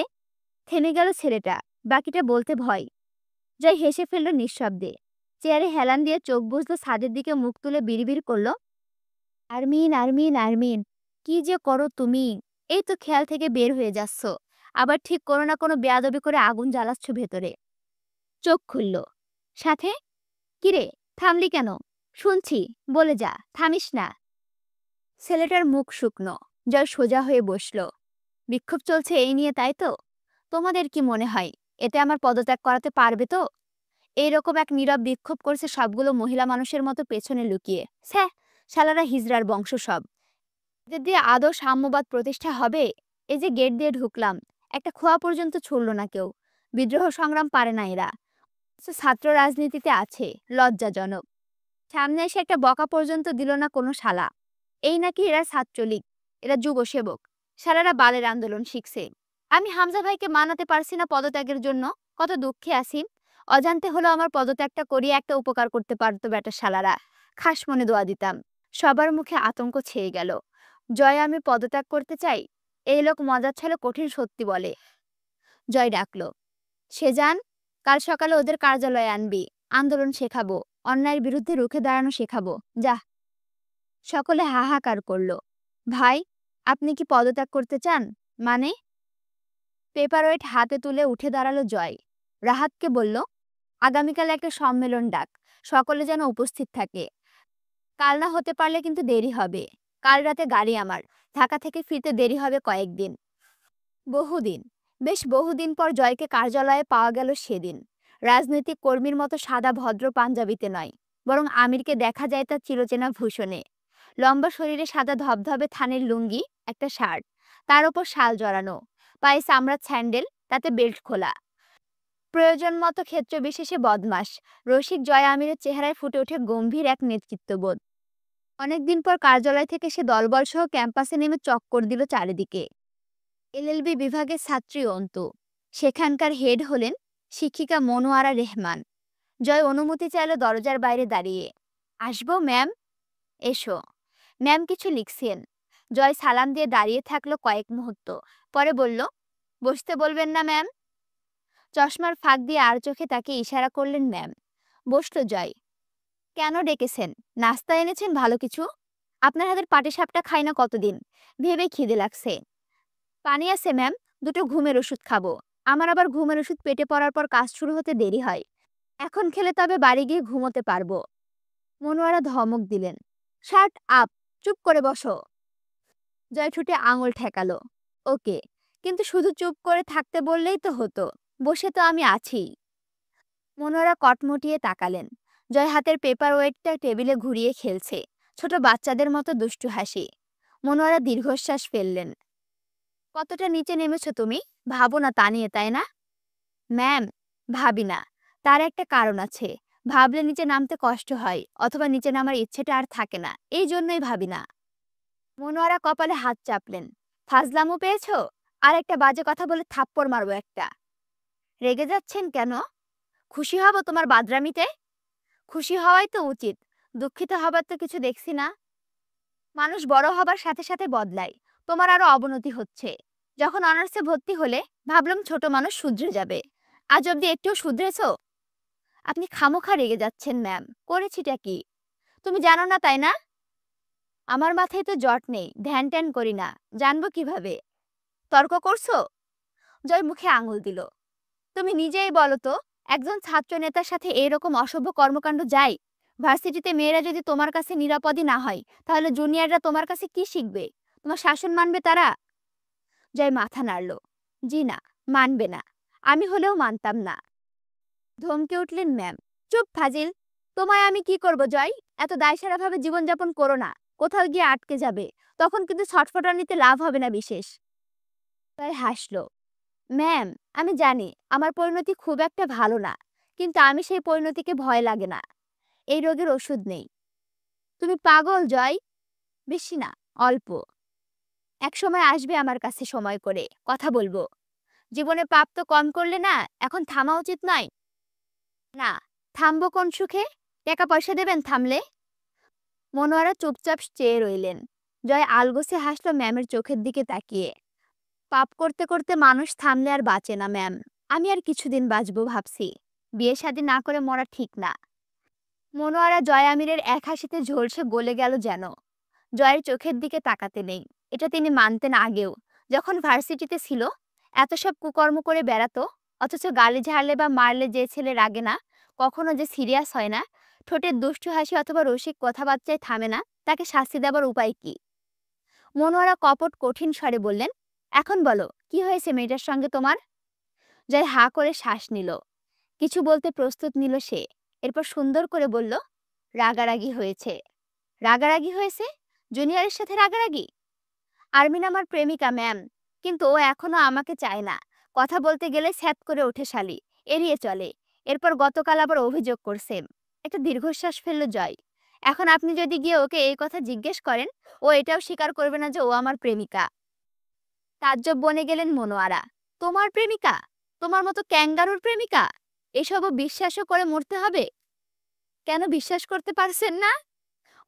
থেমে গেল ছেলেটা, বাকিটা বলতে ভয়। জয় হেসে ফেলল নিঃশব্দে। চেয়ারে হেলান দিয়ে চোখ বুঝলো ছাদের দিকে মুখ তুলে বিড়বিড় করল, আরমিন আরমিন আরমিন, কি যে করো তুমি! এই তো খেয়াল থেকে বের হয়ে যাচ্ছ, আবার ঠিক কোনো না কোনো বেয়াদবি করে আগুন জ্বালাচ্ছ ভেতরে। চোখ খুলল। সাথে, কিরে থামলি কেন? শুনছি, বলে যা, থামিস না। ছেলেটার মুখ শুকনো। জয় সোজা হয়ে বসল। বিক্ষোভ চলছে এই নিয়ে, তাই তো? তোমাদের কি মনে হয় এতে আমার পদত্যাগ করাতে পারবে তো? এইরকম এক নীরব বিক্ষোভ করছে সবগুলো মহিলা মানুষের মতো পেছনে লুকিয়ে। স্যাঁ, শালারা হিজড়ার বংশ সব। এদের দিয়ে আদৌ সাম্যবাদ প্রতিষ্ঠা হবে? এই যে গেট দিয়ে ঢুকলাম, একটা খোয়া পর্যন্ত ছুড়ল না কেউ। বিদ্রোহ সংগ্রাম পারে না এরা। ছাত্র রাজনীতিতে আছে, লজ্জাজনক। সামনে এসে একটা বকা পর্যন্ত দিল না কোনো শালা। এই নাকি এরা ছাত্রলীগ, এরা যুব সেবক। শালারা বালের আন্দোলন শিখছে। আমি হামজা ভাইকে মানাতে পারছি না পদত্যাগের জন্য, কত দুঃখে আছি। অজান্তে হলো আমার পদত্যাগটা করিয়ে একটা উপকার করতে পারতো বেটা শালারা। খাস মনে দোয়া দিতাম। সবার মুখে আতঙ্ক ছেয়ে গেল। জয়, আমি পদত্যাগ করতে চাই। এই লোক মজার ছলে কঠিন সত্যি বলে। জয় ডাকলো, সে যান, কাল সকালে ওদের কার্যালয়ে আনবি। আন্দোলন শেখাবো, অন্যায়ের বিরুদ্ধে রুখে দাঁড়ানো শেখাবো, যা। সকলে হাহাকার করল। ভাই, আপনি কি পদত্যাগ করতে চান? মানে? পেপারওয়েট হাতে তুলে উঠে দাঁড়ালো জয়। রাহাতকে বলল, আগামীকাল একটা সম্মেলন ডাক, সকলে যেন উপস্থিত থাকে। কাল না হতে পারলে কিন্তু দেরি হবে। কাল রাতে গাড়ি আমার, ঢাকা থেকে ফিরতে দেরি হবে কয়েকদিন। বহুদিন, বেশ বহুদিন পর জয়কে কার্যালয়ে পাওয়া গেল সেদিন। রাজনৈতিক কর্মীর মতো সাদা ভদ্র পাঞ্জাবিতে নয়, বরং আমিরকে দেখা যায় তার চিরচেনা ভূষণে। লম্বা শরীরে সাদা ধবধবে থানের লুঙ্গি, একটা শার্ট, তার ওপর শাল জড়ানো, পায়ে চামড়ার স্যান্ডেল, তাতে বেল্ট খোলা। প্রয়োজন মতো ক্ষেত্র বিশেষে বদমাস রসিক জয় আমিরের চেহারায় ফুটে ওঠে গম্ভীর এক নেতৃত্ববোধ। অনেকদিন পর কার্যালয় থেকে সে দলবল সহ ক্যাম্পাসে নেমে চক্কর দিল চারিদিকে। এলএলবি বিভাগের ছাত্রী অন্তু, সেখানকার হেড হলেন শিক্ষিকা মনোয়ারা রেহমান। জয় অনুমতি চাইল দরজার বাইরে দাঁড়িয়ে। আসবো ম্যাম? এসো। ম্যাম কিছু লিখছেন। জয় সালাম দিয়ে দাঁড়িয়ে থাকলো কয়েক মুহূর্ত, পরে বলল, বসতে বলবেন না ম্যাম? চশমার ফাঁক দিয়ে আর চোখে তাকে ইশারা করলেন ম্যাম। বসল জয়। কেন ডেকেছেন? নাস্তা এনেছেন ভালো কিছু? আপনার হাতের পাটিসাপটা খাই না কতদিন, ভেবে খিদে লাগছে। পানি আছে ম্যাম, দুটো ঘুমের ওষুধ খাবো। আমার আবার ঘুমের ওষুধ পেটে পড়ার পর কাজ শুরু হতে দেরি হয়। এখন খেলে তবে বাড়ি গিয়ে ঘুমোতে পারবো। মনোয়ারা ধমক দিলেন, শার্ট আপ, চুপ করে বসো। জয় ঠোঁটে আঙুল ঠেকালো। ওকে, কিন্তু শুধু চুপ করে থাকতে বললেই তো হতো, বসে তো আমি আছি। মনোয়ারা কটমটিয়ে তাকালেন। জয় হাতের পেপার ওয়েটটা টেবিলে ঘুরিয়ে খেলছে, ছোট বাচ্চাদের মতো দুষ্টু হাসি। মনোয়ারা দীর্ঘশ্বাস ফেললেন। কতটা নিচে নেমেছো তুমি, ভাবো না তা নিয়ে, তাই না? ম্যাম, ভাবি না। তার একটা কারণ আছে। ভাবলে নিচে নামতে কষ্ট হয়, অথবা নিচে নামার ইচ্ছেটা আর থাকে না, এই জন্যই ভাবি না। মনোয়ারা কপালে হাত চাপলেন। ফাজলামো পেয়েছো? আর একটা বাজে কথা বলে থাপ্পড় মারবো একটা। রেগে যাচ্ছেন কেন? খুশি হব তোমার বাদরামিতে? খুশি হওয়াই তো উচিত, দুঃখিত হবার তো কিছু দেখছি না। মানুষ বড় হবার সাথে সাথে বদলায়, তোমার আরো অবনতি হচ্ছে। যখন অনার্সে ভর্তি হলে ভাবলাম ছোট মানুষ শুধরে যাবে, আজ অব্দি একটুও শুধরেছো? আপনি খামোখা রেগে যাচ্ছেন ম্যাম, করেছিটা কি? তুমি জানো না তাই না? আমার মাথায় তো জট নেই, ধ্যান ট্যান করি না, জানবো কিভাবে? তর্ক করছো? জয় মুখে আঙুল দিল। তুমি নিজেই বলো তো, একজন ছাত্র নেতার সাথে এরকম অসভ্য কর্মকাণ্ড যায়? ভার্সিটিতে মেয়েরা যদি তোমার কাছে নিরাপদই না হয়, তাহলে জুনিয়ররা তোমার কাছে কি শিখবে? তোমার শাসন মানবে তারা? জয় মাথা নাড়ল। জি না, মানবে না। আমি হলেও মানতাম না। ধমকে উঠলেন ম্যাম। চুপ ফাজিল, তোমায় আমি কি করব জয়? এত দায়সারাভাবে জীবনযাপন করো না, কোথাও গিয়ে আটকে যাবে, তখন কিন্তু ছটফটানিতে লাভ হবে না বিশেষ। জয় হাসল। ম্যাম, আমি জানি আমার পরিণতি খুব একটা ভালো না, কিন্তু আমি সেই পরিণতিকে ভয় লাগে না। এই রোগের ওষুধ নেই। তুমি পাগল জয়। বেশি না, অল্প। এক সময় আসবে আমার কাছে সময় করে কথা বলবো। জীবনে পাপ তো কম করলে না, এখন থামা উচিত নয়? না, থামবো কোন সুখে? টাকা পয়সা দেবেন থামলে? মনোয়ারা চুপচাপ চেয়ে রইলেন। জয় আলগোছে হাসলো ম্যামের চোখের দিকে তাকিয়ে। পাপ করতে করতে মানুষ থামলে আর বাঁচে না ম্যাম। আমি আর কিছুদিন বাঁচবো ভাবছি। বিয়ে শাদী না করে মরা ঠিক না। মনোয়ারা জয় আমিরের এক হাসিতে ঝলসে গলে গেল যেন। জয়ের চোখের দিকে তাকাতে নেই, এটা তিনি মানতেন আগেও, যখন ভার্সিটিতে ছিল। এত সব কুকর্ম করে বেড়াতো, অথচ গালি ঝাড়লে বা মারলে যে ছেলে রাগে না, কখনো যে সিরিয়াস হয় না, ঠোঁটের দুষ্টু হাসি অথবা রসিক কথাবার্তায় থামে না, তাকে শাস্তি দেবার উপায় কি? মনোয়ারা কপট কঠিন স্বরে বললেন, এখন বলো কি হয়েছে মেয়েটার সঙ্গে তোমার? জয় হা করে শ্বাস নিল। কিছু বলতে প্রস্তুত নিল সে, এরপর সুন্দর করে বলল, রাগারাগি হয়েছে। রাগারাগি হয়েছে? জুনিয়রের সাথে রাগারাগি? আরমিন আমার প্রেমিকা ম্যাম, কিন্তু ও এখনো আমাকে চায় না। কথা বলতে গেলে স্যাত করে ওঠে শালি, এড়িয়ে চলে। এরপর গতকাল আবার অভিযোগ করছে। একটা দীর্ঘশ্বাস ফেলল জয়। এখন আপনি যদি গিয়ে ওকে এই কথা জিজ্ঞেস করেন, ও এটাও স্বীকার করবে না যে ও আমার প্রেমিকা। তাজ্জব বনে গেলেন মনোয়ারা। তোমার প্রেমিকা? তোমার মতো ক্যাঙ্গারুর প্রেমিকা? এসবও বিশ্বাসও করে মরতে হবে? কেন বিশ্বাস করতে পারছেন না?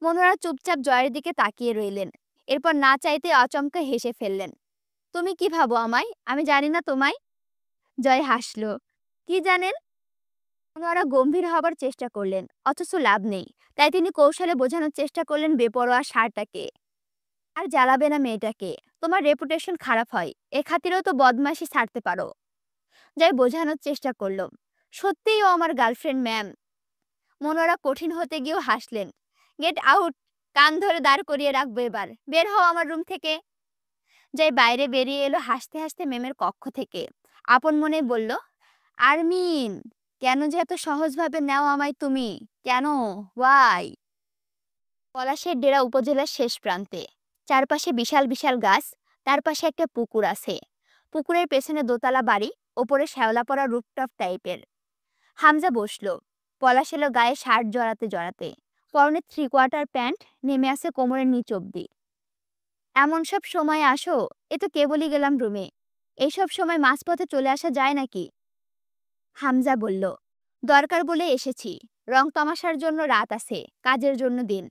মনোয়ারা চুপচাপ জয়ের দিকে তাকিয়ে রইলেন। এরপর না চাইতে আচমকা হেসে ফেললেন। তুমি কি ভাবো আমায়? আমি জানি না তোমায়? জয় হাসল। কি জানেন? মনোয়ারা গম্ভীর হবার চেষ্টা করলেন, অথচ লাভ নেই। তাই তিনি কৌশলে বোঝানোর চেষ্টা করলেন বেপরোয়া ষাঁড়টাকে। আর জ্বালাবে না মেয়েটাকে, তোমার রেপুটেশন খারাপ হয়, এ খাতিরেও তো বদমাশি ছাড়তে পারো। জয় বোঝানোর চেষ্টা করল, সত্যিই ও আমার গার্লফ্রেন্ড ম্যাম। মনোয়ারা কঠিন হতে গিয়েও হাসলেন। গেট আউট, কান ধরে দাঁড় করিয়ে রাখবো এবার, বের হও আমার রুম থেকে। জয় বাইরে বেরিয়ে এলো হাসতে হাসতে ম্যামের কক্ষ থেকে। আপন মনে বলল, আরমিন। কেন যে এত সহজভাবে নেও আমায় তুমি? কেন? ওয়াই? পলাশের ডেরা উপজেলার শেষ প্রান্তে। চারপাশে বিশাল বিশাল গাছ, তার পাশে একটা পুকুর আছে। পুকুরের পেছনে দোতলা বাড়ি, ওপরে শ্যাওলা পড়া রুফটপ টাইপের। হামজা বসলো। পলাশ এলো গায়ে শার্ট জড়াতে জড়াতে। পরনে 3/4 প্যান্ট, নেমে আসে কোমরের নিচ অব্দি। এমন সব সময় আসো? এ তো কেবলই গেলাম রুমে। এইসব সময় মাঝপথে চলে আসা যায় নাকি? হামজা বলল, দরকার বলে এসেছি। রং তামাশার জন্য রাত আছে, কাজের জন্য দিন।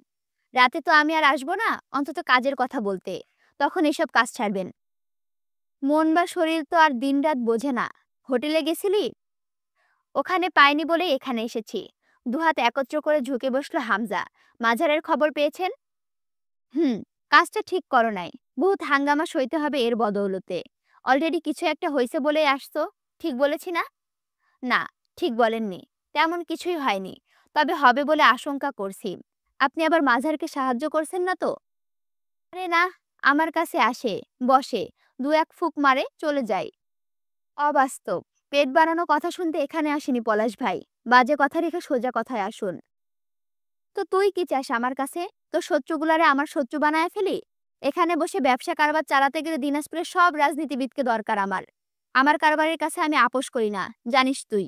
রাতে তো আমি আর আসবো না, অন্তত কাজের কথা বলতে। তখন এসব কাজ ছাড়বেন। মন বা শরীর তো আর দিনরাত বোঝে না। হোটেলে গেছিলি? ওখানে পাইনি বলে এখানে এসেছি। দুহাত একত্র করে ঝুঁকে বসলো হামজা। মাঝারের খবর পেয়েছেন? হুম। কাজটা ঠিক করো নাই। বহুত হাঙ্গামা সইতে হবে এর বদৌলতে। অলরেডি কিছু একটা হয়েছে বলেই আসতো। ঠিক বলেছি না? না, ঠিক বলেননি। তেমন কিছুই হয়নি। তবে হবে বলে আশঙ্কা করছি। আপনি আবার মাঝারকে সাহায্য করছেন না তো? আরে না, আমার কাছে আসে, বসে, দু এক ফুক মারে, চলে যায়। অবাস্তব। পেট বানানো কথা শুনতে এখানে আসেনি পলাশ ভাই। বাজে কথা রেখে সোজা কথায় আসুন। তো তুই কি চাস আমার কাছে? তোর শত্রুগুলারে আমার শত্রু বানায় ফেলি? এখানে বসে ব্যবসা কারবার চালাতে গেলে দিনাজপুরের সব রাজনীতিবিদকে দরকার আমার। আমার কারবারের কাছে আমি আপোষ করি না, জানিস তুই।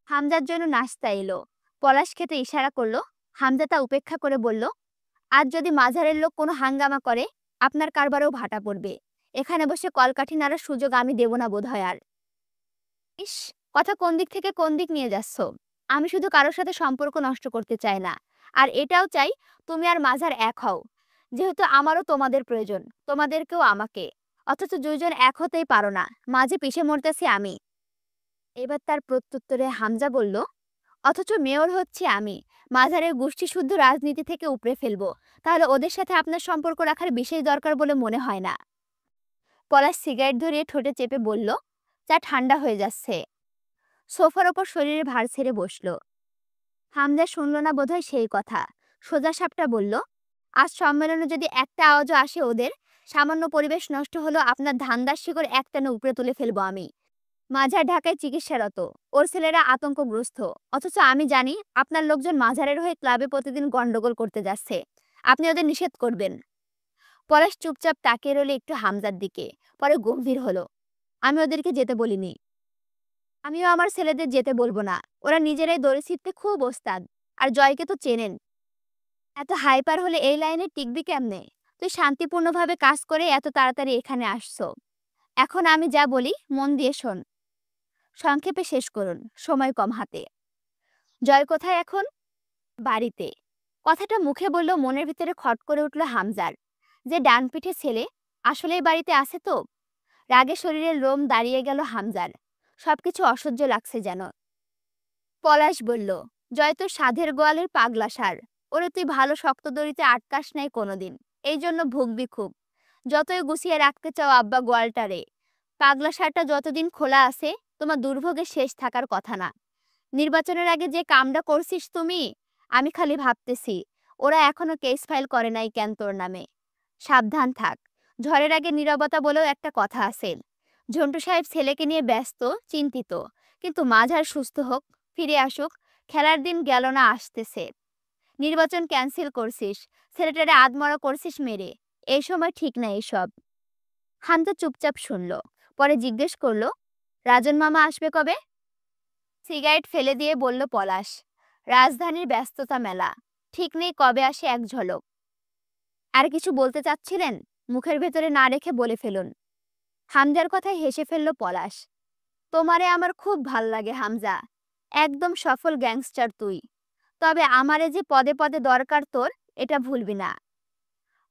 হামজার জন্য নাস্তা এলো। পলাশ খেতে ইশারা করলো। হামজা তা উপেক্ষা করে বলল, আজ যদি মাঝারের লোক কোনো হাঙ্গামা করে, আপনার কারবারেও ভাটা পড়বে। এখানে বসে কলকাঠি নাড়ার সুযোগ আমি দেব না বোধহয় আর। ইস, কথা কোন দিক থেকে কোন দিক নিয়ে যাচ্ছ? আমি শুধু কারোর সাথে সম্পর্ক নষ্ট করতে চাই না। আর এটাও চাই তুমি আর মাঝার এক হও। যেহেতু আমারও তোমাদের প্রয়োজন, তোমাদেরকেও আমাকে। অথচ দুইজন এক হতেই পারো না, মাঝে পিষে মরতেছি আমি। এবার তার প্রত্যুত্তরে হামজা বলল, অথচ মেয়র হচ্ছে আমি। মাঝারের গোষ্ঠী শুদ্ধ রাজনীতি থেকে উপড়ে ফেলবো। তাহলে ওদের সাথে আপনার সম্পর্ক রাখার বিশেষ দরকার বলে মনে হয় না। পলাশ সিগারেট ধরিয়ে ঠোঁটে চেপে বলল, চা ঠান্ডা হয়ে যাচ্ছে। সোফার ওপর শরীরে ভার ছেড়ে বসল। হামজা শুনল না বোধহয় সেই কথা। সোজা সাপটা বলল, আজ সম্মেলনে যদি একটা আওয়াজও আসে ওদের, সামান্য পরিবেশ নষ্ট হলো আপনার ধান্দার শিকড় একটানে উপরে তুলে ফেলবো আমি। মাঝার ঢাকায় চিকিৎসারত। ওর ছেলেরা আতঙ্কগ্রস্ত। অথচ আমি জানি আপনার লোকজন মাঝারের হয়ে ক্লাবে প্রতিদিন গন্ডগোল করতে যাচ্ছে। আপনি ওদের নিষেধ করবেন। পলাশ চুপচাপ তাকিয়ে রইল একটু হামজার দিকে। পরে গম্ভীর হলো, আমি ওদেরকে যেতে বলিনি। আমিও আমার ছেলেদের যেতে বলবো না। ওরা নিজেরাই দড়ি ছিঁড়তে খুব ওস্তাদ। আর জয়কে তো চেনেন। এত হাইপার হলে এই লাইনে টিকবি কেমনে? তুই শান্তিপূর্ণভাবে কাজ করে এত তাড়াতাড়ি এখানে আসছো। এখন আমি যা বলি মন দিয়ে শোন। সংক্ষেপে শেষ করুন, সময় কম হাতে। জয় কোথায় এখন? বাড়িতে। কথাটা মুখে বললেও মনের ভিতরে খট করে উঠল হামজার। যে ডান পিঠে ছেলে, আসলেই বাড়িতে আছে তো? রাগে শরীরের লোম দাঁড়িয়ে গেল হামজার। সবকিছু অসহ্য লাগছে যেন। পলাশ বলল, জয় তোর সাধের গোয়ালের পাগলা সার। ওরে তুই ভালো শক্ত দড়িতে আটকাস নাই কোনোদিন। এই জন্য ভুগবি খুব। যতই গুছিয়ে রাখতে চাও আব্বা গোয়ালটারে, পাগলা সারটা যতদিন খোলা আছে, তোমার দুর্ভোগের শেষ থাকার কথা না। নির্বাচনের আগে যে কামটা করছিস তুমি, আমি খালি ভাবতেছি ওরা এখনো কেস ফাইল করে নাই কেন তোর নামে। সাবধান থাক। ঝড়ের আগে নীরবতা বলেও একটা কথা আছে। ঝন্টু সাহেব ছেলেকে নিয়ে ব্যস্ত, চিন্তিত। কিন্তু মাঝার সুস্থ হোক, ফিরে আসুক। খেলার দিন গেল না, আসতেছে। নির্বাচন ক্যান্সেল করছিস, ছেলেটারে আদমরা করছিস মেরে। এই সময় ঠিক না এসব। হামজা চুপচাপ শুনল। পরে জিজ্ঞেস করলো, রাজন মামা আসবে কবে? সিগারেট ফেলে দিয়ে বলল পলাশ, রাজধানীর ব্যস্ততা মেলা। ঠিক নেই কবে আসে এক ঝলক। আর কিছু বলতে চাচ্ছিলেন? মুখের ভেতরে না রেখে বলে ফেলুন। হামজার কথায় হেসে ফেলল পলাশ। তোমারে আমার খুব ভাল লাগে হামজা। একদম সফল গ্যাংস্টার তুই। তবে আমারে যে পদে পদে দরকার তোর, এটা ভুলবি না।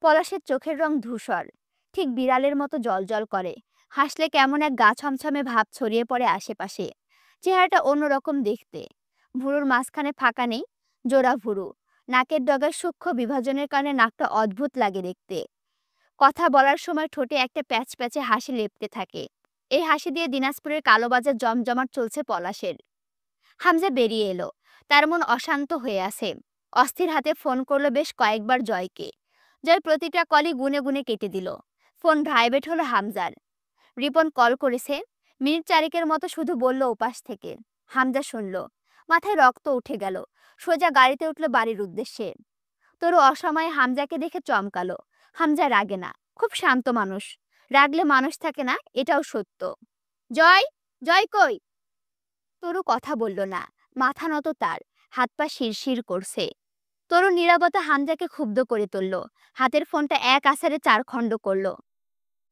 পলাশের চোখের রং ধূসর, ঠিক বিড়ালের মতো জলজল করে। হাসলে কেমন এক গা ছমছমে ভাব ছড়িয়ে পড়ে আশেপাশে। চেহারাটা অন্যরকম দেখতে। ভুরুর মাঝখানে ফাঁকা নেই, জোড়া ভুরু। নাকের ডগায় সূক্ষ্ম বিভাজনের কারণে নাকটা অদ্ভুত লাগে দেখতে। কথা বলার সময় ঠোঁটে একটা প্যাচ প্যাচে হাসি লেপতে থাকে। এই হাসি দিয়ে দিনাজপুরের কালোবাজার জমজমাট চলছে পলাশের। হামজা বেরিয়ে এলো। তার মন অশান্ত হয়ে আছে। অস্থির হাতে ফোন করলো বেশ কয়েকবার জয়কে। জয় প্রতিটা কলই গুনে গুনে কেটে দিল। ফোন ভাইব্রেট হলো হামজার। রিপন কল করেছে। মিনিট চারেকের মতো শুধু বলল ওপাশ থেকে, হামজা শুনল, মাথায় রক্ত উঠে গেল। সোজা গাড়িতে উঠল বাড়ির উদ্দেশ্যে। তরু অসময়ে হামজাকে দেখে চমকালো। হামজা রাগে না, খুব শান্ত মানুষ। রাগলে মানুষ থাকে না, এটাও সত্য। জয়, জয় কই? তরু কথা বলল না, মাথা নত তার, হাত পা শিরশির করছে। তরু নীরবতা হামজাকে ক্ষুব্ধ করে তুলল। হাতের ফোনটা এক আছাড়ে 4 খণ্ড করল।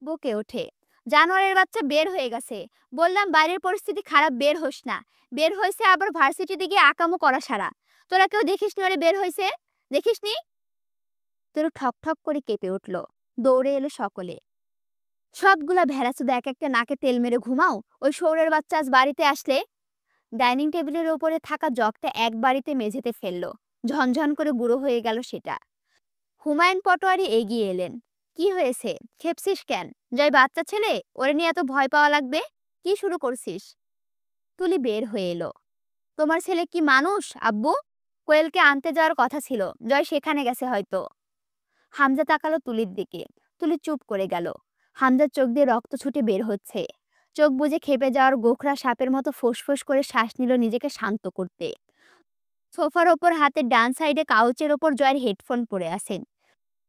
বুকে ওঠে, জানোয়ারের বাচ্চা বের হয়ে গেছে। বললাম বাইরের পরিস্থিতি খারাপ, বের হোস না। বের হয়েছে আবার ভার্সিটিতে গিয়ে আকামো করা সারা। তোরা কেউ দেখিসনি ওরে বের হয়েছে? দেখিসনি? তরু ঠক ঠক করে কেঁপে উঠল। দৌড়ে এলো সকলে। সবগুলা ভেড়াচোদা এক একটা নাকে তেল মেরে ঘুমাও। ওই শৌরের বাচ্চা আজ বাড়িতে আসলে। ডাইনিং টেবিলের ওপরে থাকা জগটা এক বাড়িতে মেঝেতে ফেললো। ঝনঝন করে বুড়ো হয়ে গেল সেটা। হুমায়ুন পটোয়ারি এগিয়ে এলেন। কি হয়েছে, খেপছিস কেন? জয় বাচ্চা ছেলে, ওরে নিয়ে এত ভয় পাওয়া লাগবে? কি শুরু করছিস? তুলি বের হয়ে এলো। তোমার ছেলে কি মানুষ আব্বু? কোয়েলকে আনতে যাওয়ার কথা ছিল, জয় সেখানে গেছে হয়তো। হামজা তাকালো তুলির দিকে। তুলি চুপ করে গেল। হামজার চোখ দিয়ে রক্ত ছুটে বের হচ্ছে। চোখ বুজে খেপে যাওয়ার গোখরা সাপের মতো ফোঁস করে শ্বাস নিল নিজেকে শান্ত করতে। সোফার ওপর হাতের ডান সাইডে কাউচের ওপর জয়ের হেডফোন পরে আছেন।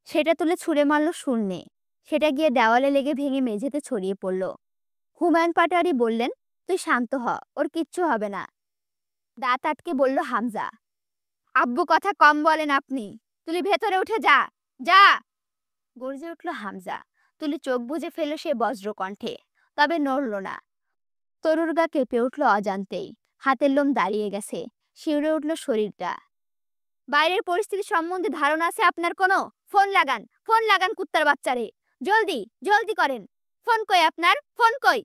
সেটা তুলে ছুঁড়ে মারল শূন্যে। সেটা গিয়ে দেওয়ালে লেগে ভেঙে মেঝেতে ছড়িয়ে পড়ল। হুমায়ুন পাটোয়ারি বললেন, তুই শান্ত হ, ওর কিচ্ছু হবে না। দাঁত আটকে বলল হামজা। আব্বু কথা কম বলেন আপনি। তুলি ভেতরে উঠে যা, যা। গর্জে উঠল হামজা। তুলি চোখ বুজে ফেলল সে বজ্রকণ্ঠে, তবে নড়ল না। তরুর গা কেঁপে উঠল অজান্তেই। হাতের লোম দাঁড়িয়ে গেছে, শিউরে উঠল শরীরটা। বাইরের পরিস্থিতি সম্বন্ধে ধারণা আছে আপনার কোনো? ফোন লাগান, ফোন লাগান কুত্তার বাচ্চারে। জলদি, জলদি করেন। ফোন কই আপনার, ফোন কই?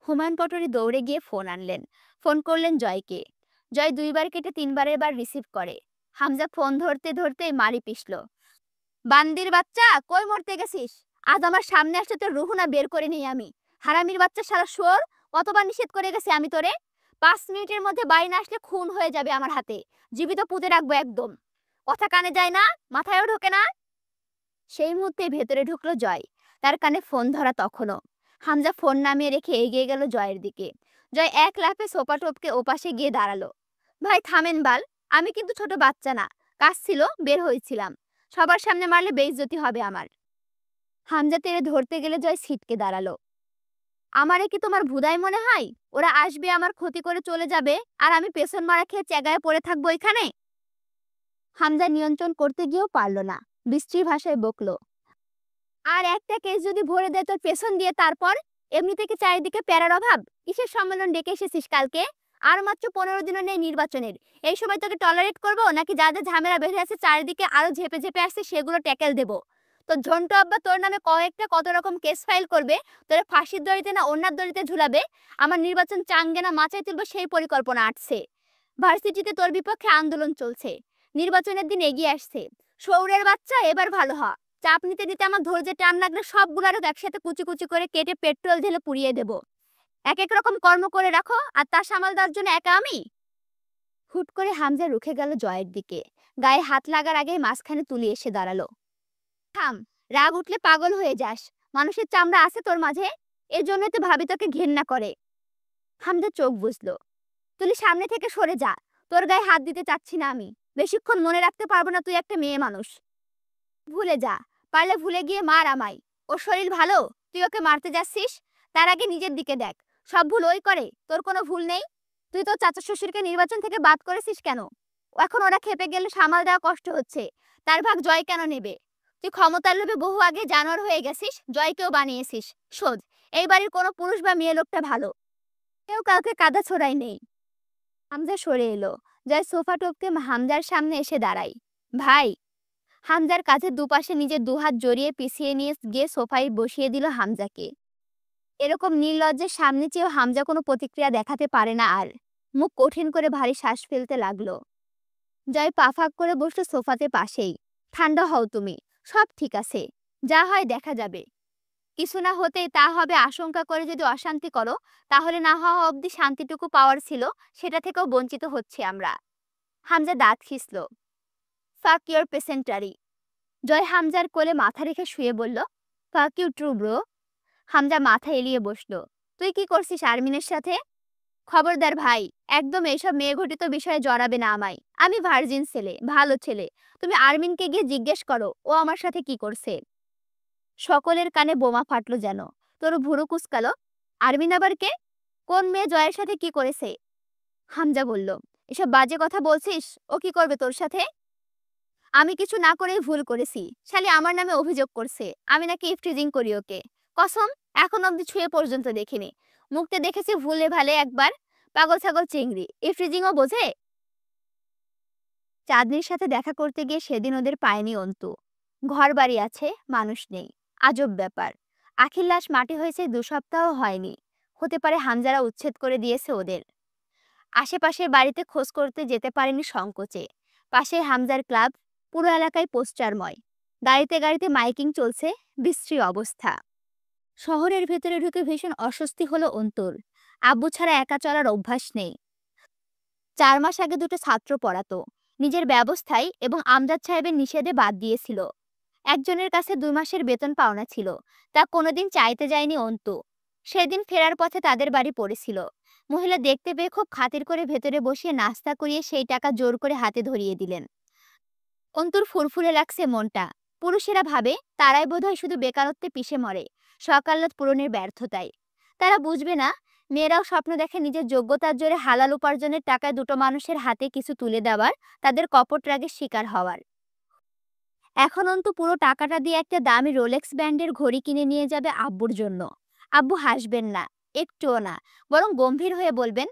হুমায়ুন পটোয়ারি দৌড়ে গিয়ে ফোন আনলেন। ফোন করলেন জয়কে। জয় 2 বার কেটে 3 বারের বার রিসিভ করে। হামজা ফোন ধরতে ধরতে মারি পিষল। বান্দির বাচ্চা, কই মরতে গেছিস? আজ আমার সামনে আসলে তোর রুহুনা বের করে নেই আমি। হারামির বাচ্চা সারা শোর, কতবার নিষেধ করে গেছি আমি তোরে। 5 মিনিটের মধ্যে বাড়ি না আসলে খুন হয়ে যাবে আমার হাতে। জীবিত পুঁতে রাখবো একদম। কথা কানে যায় না, মাথায়ও ঢোকে না। সেই মুহূর্তে ভেতরে ঢুকলো জয়। তার কানে ফোন ধরা তখনও। হামজা ফোন নামিয়ে রেখে এগিয়ে গেল জয়ের দিকে। জয় এক লাফে সোপা টপকে ওপাশে গিয়ে দাঁড়ালো। ভাই থামেন বাল, আমি কিন্তু ছোট বাচ্চা না। কাজ ছিল, বের হয়েছিলাম। সবার সামনে মারলে বেইজ্জতি হবে আমার। হামজা তেড়ে ধরতে গেলে জয় ছিটকে দাঁড়ালো। আমারে কি তোমার ভুদাই মনে হয়? ওরা আসবে, আমার ক্ষতি করে চলে যাবে, আর আমি পেছন মারা খেয়ে চেগায় পড়ে থাকবো এখানে? হামজা নিয়ন্ত্রণ করতে গিয়েও পারল না, বিশ্রী ভাষায় বকলো। আর একটা কেস যদি ভরে দেয় তোর পেছন দিয়ে, তারপর? এমনি থেকে চারিদিকে প্যারার অভাব। কিসের সম্মেলন ডেকে এসেছিস কালকে? আর মাত্র 15 দিনও নেই নির্বাচনের। এই সময় তোকে টলারেট করবো, নাকি যা যা ঝামেলা বেঁধে আছে চারিদিকে আরো ঝেপে ঝেপে আসছে সেগুলো ট্যাকেল দেবো? তোর ঝন্টু আব্বা তোর নামে কয়েকটা কত রকম কেস ফাইল করবে। তোর ফাঁসির দড়িতে না অন্যার দড়িতে ঝুলাবে। আমার নির্বাচন চাঙ্গে না মাচায় তুলবো সেই পরিকল্পনা আটছে। ভার্সিটিতে তোর বিপক্ষে আন্দোলন চলছে। নির্বাচনের দিন এগিয়ে আসছে। শৌরের বাচ্চা, এবার ভালো হ। চাপ নিতে নিতে আমার ধৈর্যের টান লাগলে সবগুলো একসাথে কুচি কুচি করে কেটে পেট্রোল ঢেলে পুড়িয়ে দেব। এক এক রকম কর্ম করে রাখো, আর তা সামাল দেওয়ার জন্য একা আমি? হুট করে হামজা রুখে গেল জয়ের দিকে। গায়ে হাত লাগার আগেই মাঝখানে তুলি এসে দাঁড়ালো। থাম, রাগ উঠলে পাগল হয়ে যাস। মানুষের চামড়া আছে তোর মাঝে, এর জন্যই তো ভাবি তোকে ঘেন্না করে। হামজা চোখ বুঝলো। তুলি সামনে থেকে সরে যা, তোর গায়ে হাত দিতে চাচ্ছি না আমি। বেশিক্ষণ মনে রাখতে পারবো না তুই একটা মেয়ে মানুষ। ভুলে যা, পারলে ভুলে গিয়ে মার আমায়। ওর শরীর ভালো, তুই ওকে মারতে যাচ্ছিস? তার আগে নিজের দিকে দেখ। সব ভুল ওই করে, তোর কোনো ভুল নেই। তুই তো চাচা শ্বশুরকে নির্বাচন থেকে বাদ করেছিস কেন? এখন ওরা খেপে গেলে সামাল দেওয়া কষ্ট হচ্ছে, তার ভাগ জয় কেন নেবে? তুই ক্ষমতার লোভে বহু আগে জানোয়ার হয়ে গেছিস, জয়কেও বানিয়েছিস শোধ। এই বাড়ির কোনো পুরুষ বা মেয়ে লোকটা ভালো, কেউ কাউকে কাদা ছোড়াই নেই। হামজা সরে এলো। জয় সোফা টপকে হামজার সামনে এসে দাঁড়াই। ভাই। হামজার কাঁধে দুপাশে নিজের দুহাত জড়িয়ে পিছিয়ে নিয়ে গিয়ে সোফায় বসিয়ে দিল হামজাকে। এরকম নির্লজ্জের সামনে চেয়েও হামজা কোনো প্রতিক্রিয়া দেখাতে পারে না আর। মুখ কঠিন করে ভারী শ্বাস ফেলতে লাগলো। জয় পা ফাঁক করে বসলো সোফাতে পাশেই। ঠান্ডা হও তুমি, সব ঠিক আছে। যা হয় দেখা যাবে। কিছু না হতেই তা হবে আশঙ্কা করে যদি অশান্তি করো, তাহলে না হওয়া অবধি শান্তিটুকু পাওয়ার ছিল, সেটা থেকেও বঞ্চিত হচ্ছি আমরা। হামজা দাঁত খিসল। ফাক ইউর পেসেন্টারি। জয় হামজার কোলে মাথা রেখে শুয়ে বলল, fuck you true bro. Hamza মাথা এলিয়ে বসলো। তুই কি করছিস আরমিনের সাথে? খবরদার ভাই, একদম এসব মেয়েঘটিত বিষয়ে জড়াবে না আমায়। আমি ভার্জিন ছেলে, ভালো ছেলে। তুমি আরমিনকে গিয়ে জিজ্ঞেস করো ও আমার সাথে কি করছে। সকলের কানে বোমা ফাটলো যেন। তোর ভুরু কুচকালো। আরমিন আবার কে? কোন মেয়ে জয়ের সাথে কি করেছে? হামজা বলল, এসব বাজে কথা বলছিস? ও কি করবে তোর সাথে? আমি কিছু না করেই ভুল করেছি। শালি আমার নামে অভিযোগ করছে আমি নাকি ইফটিজিং করি ওকে। কসম, এখন অব্দি ছুঁয়ে পর্যন্ত দেখিনি। মুখতে দেখেছি ভুলে ভালে একবার। পাগল ছাগল চিংড়ি, ইফটিজিংও বোঝে? চাঁদনির সাথে দেখা করতে গিয়ে সেদিন ওদের পায়নি অন্তু। ঘর বাড়ি আছে, মানুষ নেই। আজব ব্যাপার। আখির লাশ মাটি হয়েছে 2 সপ্তাহ হয়নি। হতে পারে হামজারা উচ্ছেদ করে দিয়েছে ওদের। আশেপাশের বাড়িতে খোঁজ করতে যেতে পারেনি সংকোচে। পাশে হামজার ক্লাব, পুরো এলাকায় পোস্টারময়। গাড়িতে গাড়িতে মাইকিং চলছে, বিশ্রী অবস্থা। শহরের ভেতরে ঢুকে ভীষণ অস্বস্তি হলো অন্তুর। আব্বু ছাড়া একা চলার অভ্যাস নেই। 4 মাস আগে দুটো ছাত্র পড়াতো। নিজের ব্যবস্থায় এবং আমজাদ সাহেবের নিষেধে বাদ দিয়েছিল। একজনের কাছে 2 মাসের বেতন পাওনা ছিল। তা কোনোদিন চাইতে যায়নি অন্তু। সেদিন ফেরার পথে তাদের বাড়ি পড়েছিল। মহিলা দেখতে পেয়ে খুব খাতির করে ভেতরে বসিয়ে নাস্তা করিয়ে সেই টাকা জোর করে হাতে ধরিয়ে দিলেন। অন্তুর ফুরফুরে লাগছে মনটা। পুরুষেরা ভাবে তারাই বোধহয় শুধু বেকারত্বে পিষে মরে, সকালত পূরণের ব্যর্থতায়। তারা বুঝবে না, মেয়েরাও স্বপ্ন দেখে নিজের যোগ্যতার জোরে হালাল উপার্জনের টাকায় দুটো মানুষের হাতে কিছু তুলে দেওয়ার, তাদের কপট রাগের শিকার হওয়ার। এখন অন্তু পুরো টাকাটা দিয়ে একটা দামি রোলেক্স ব্র্যান্ডের ঘড়ি কিনে নিয়ে যাবে আব্বুর জন্য। আব্বু হাসবেন না, একটুও না, বরং গম্ভীর হয়ে বলবেন,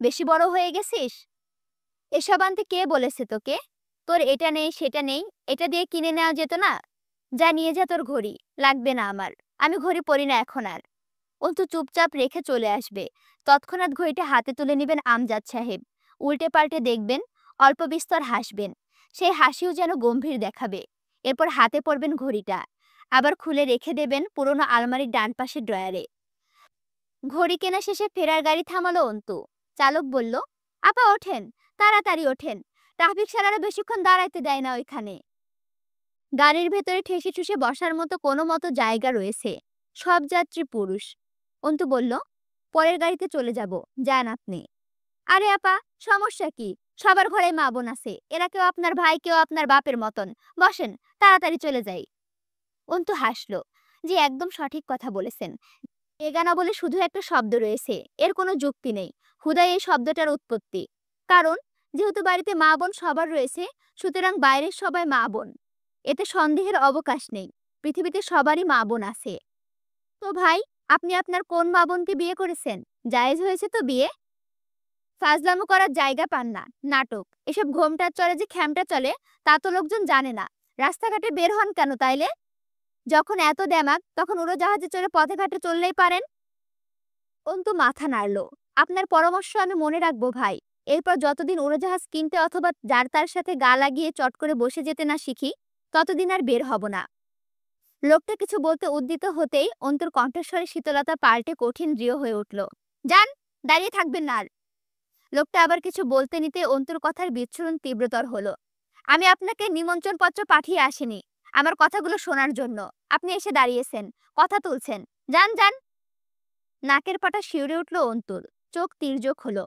বেশি বড় হয়ে গেছিস? এসব আনতে কে বলেছে তোকে? তোর এটা নেই সেটা নেই, এটা দিয়ে কিনে নেওয়া যেত না? যা নিয়ে যা তোর ঘড়ি। লাগবে না আমার। আমি ঘড়ি পরি না এখন আর। অন্তু চুপচাপ রেখে চলে আসবে। তৎক্ষণাৎ ঘড়িটা হাতে তুলে নেবেন আমজাদ সাহেব। উল্টে পাল্টে দেখবেন, অল্প বিস্তর হাসবেন। সেই হাসিও যেন গম্ভীর দেখাবে। এরপর হাতে পড়বেন ঘড়িটা। আবার খুলে রেখে দেবেন পুরোনো আলমারির ডান পাশের ড্রয়ারে। ঘড়ি কেনা শেষে ফেরার গাড়ি থামালো অন্তু। চালক বলল, আপা ওঠেন, তাড়াতাড়ি ওঠেন। ট্রাফিক সারারা বেশিক্ষণ দাঁড়াইতে দেয় না ওইখানে। গাড়ির ভেতরে ঠেসে ঠুসে বসার মতো কোনো মতো জায়গা রয়েছে। সব যাত্রী পুরুষ। অন্তু বলল, পরের গাড়িতে চলে যাব, যান আপনি। আরে আপা, সমস্যা কি? সবার ঘরে মা বোন আছে, এরা কেউ আপনার ভাই কেউ আপনার বাপের মতন। বসেন, তাড়াতাড়ি চলে যাই। অন্তু হাসল। জি, একদম সঠিক কথা বলেছেন। বেগানা বলে শুধু একটা শব্দ রয়েছে, এর কোনো যুক্তি নেই। হুদাই এই শব্দটার উৎপত্তি। কারণ যেহেতু বাড়িতে মা বোন সবার রয়েছে, সুতরাং বাইরের সবাই মা বোন। এতে সন্দেহের অবকাশ নেই। পৃথিবীতে সবারই মা বোন আছে। তো ভাই, আপনি আপনার কোন মা বোনকে বিয়ে করেছেন? জায়েজ হয়েছে তো বিয়ে? ফাজলামো করার জায়গা পান না। নাটক, এসব ঘোমটার চলে যে খ্যামটা চলে, তা তো লোকজন জানে না। রাস্তাঘাটে বের হন কেন তাইলে? যখন এত দেমাগ, তখন উড়োজাহাজে চড়ে পথে ঘাটে চললেই পারেন। অন্তু মাথা নাড়ল। আপনার পরামর্শ আমি মনে রাখবো ভাই। এরপর যতদিন উড়োজাহাজ কিনতে অথবা যার তার সাথে গা লাগিয়ে চট করে বসে যেতে না শিখি, ততদিন আর বের হব না। লোকটা কিছু বলতে উদ্যত হতেই অন্তুর কণ্ঠস্বরে শীতলতা পাল্টে কঠিন দৃঢ় হয়ে উঠল। যান, দাঁড়িয়ে থাকবেন না আর। লোকটা আবার কিছু বলতে নিতে অন্তুর কথার বিচ্ছুরণ তীব্রতর হলো। আমি আপনাকে নিমন্ত্রণপত্র পাঠিয়ে আসিনি আমার কথাগুলো শোনার জন্য। আপনি এসে দাঁড়িয়েছেন, কথা তুলছেন। যান যান। নাকের পাটা শিউরে উঠল অন্তুর। চোখ তির্যক হলো।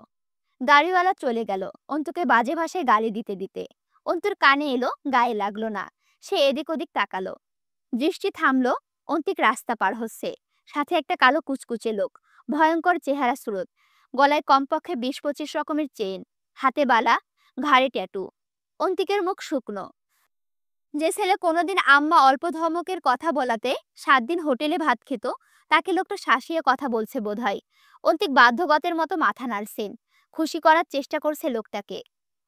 গাড়িওয়ালা চলে গেল অন্তুকে বাজে ভাষায় গালি দিতে দিতে। অন্তুর কানে এলো, গায়ে লাগলো না। সে এদিক ওদিক তাকালো। দৃষ্টি থামলো। অন্তিক রাস্তা পার হচ্ছে। সাথে একটা কালো কুচকুচে লোক। ভয়ঙ্কর চেহারা স্রোত। গলায় কমপক্ষে 20-25 রকমের চেইন। হাতে বালা, ঘাড়ে ট্যাটু। অন্তিকের মুখ শুকনো। যে ছেলে কোনোদিন আম্মা অল্প ধমকের কথা বলাতে 7 দিন হোটেলে ভাত খেত, তাকে লোকটা শাসিয়ে কথা বলছে বোধহয়। অন্তিক বাধ্যগতের মতো মাথা নাড়ছেন। খুশি করার চেষ্টা করছে লোকটাকে।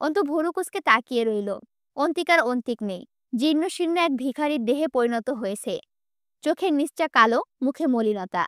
অন্তু ভুরু কুঁচকে তাকিয়ে রইল। অন্তিক আর অন্তিক নেই। জীর্ণ শীর্ণ এক ভিখারির দেহে পরিণত হয়েছে। চোখের নিচটা কালো, মুখে মলিনতা।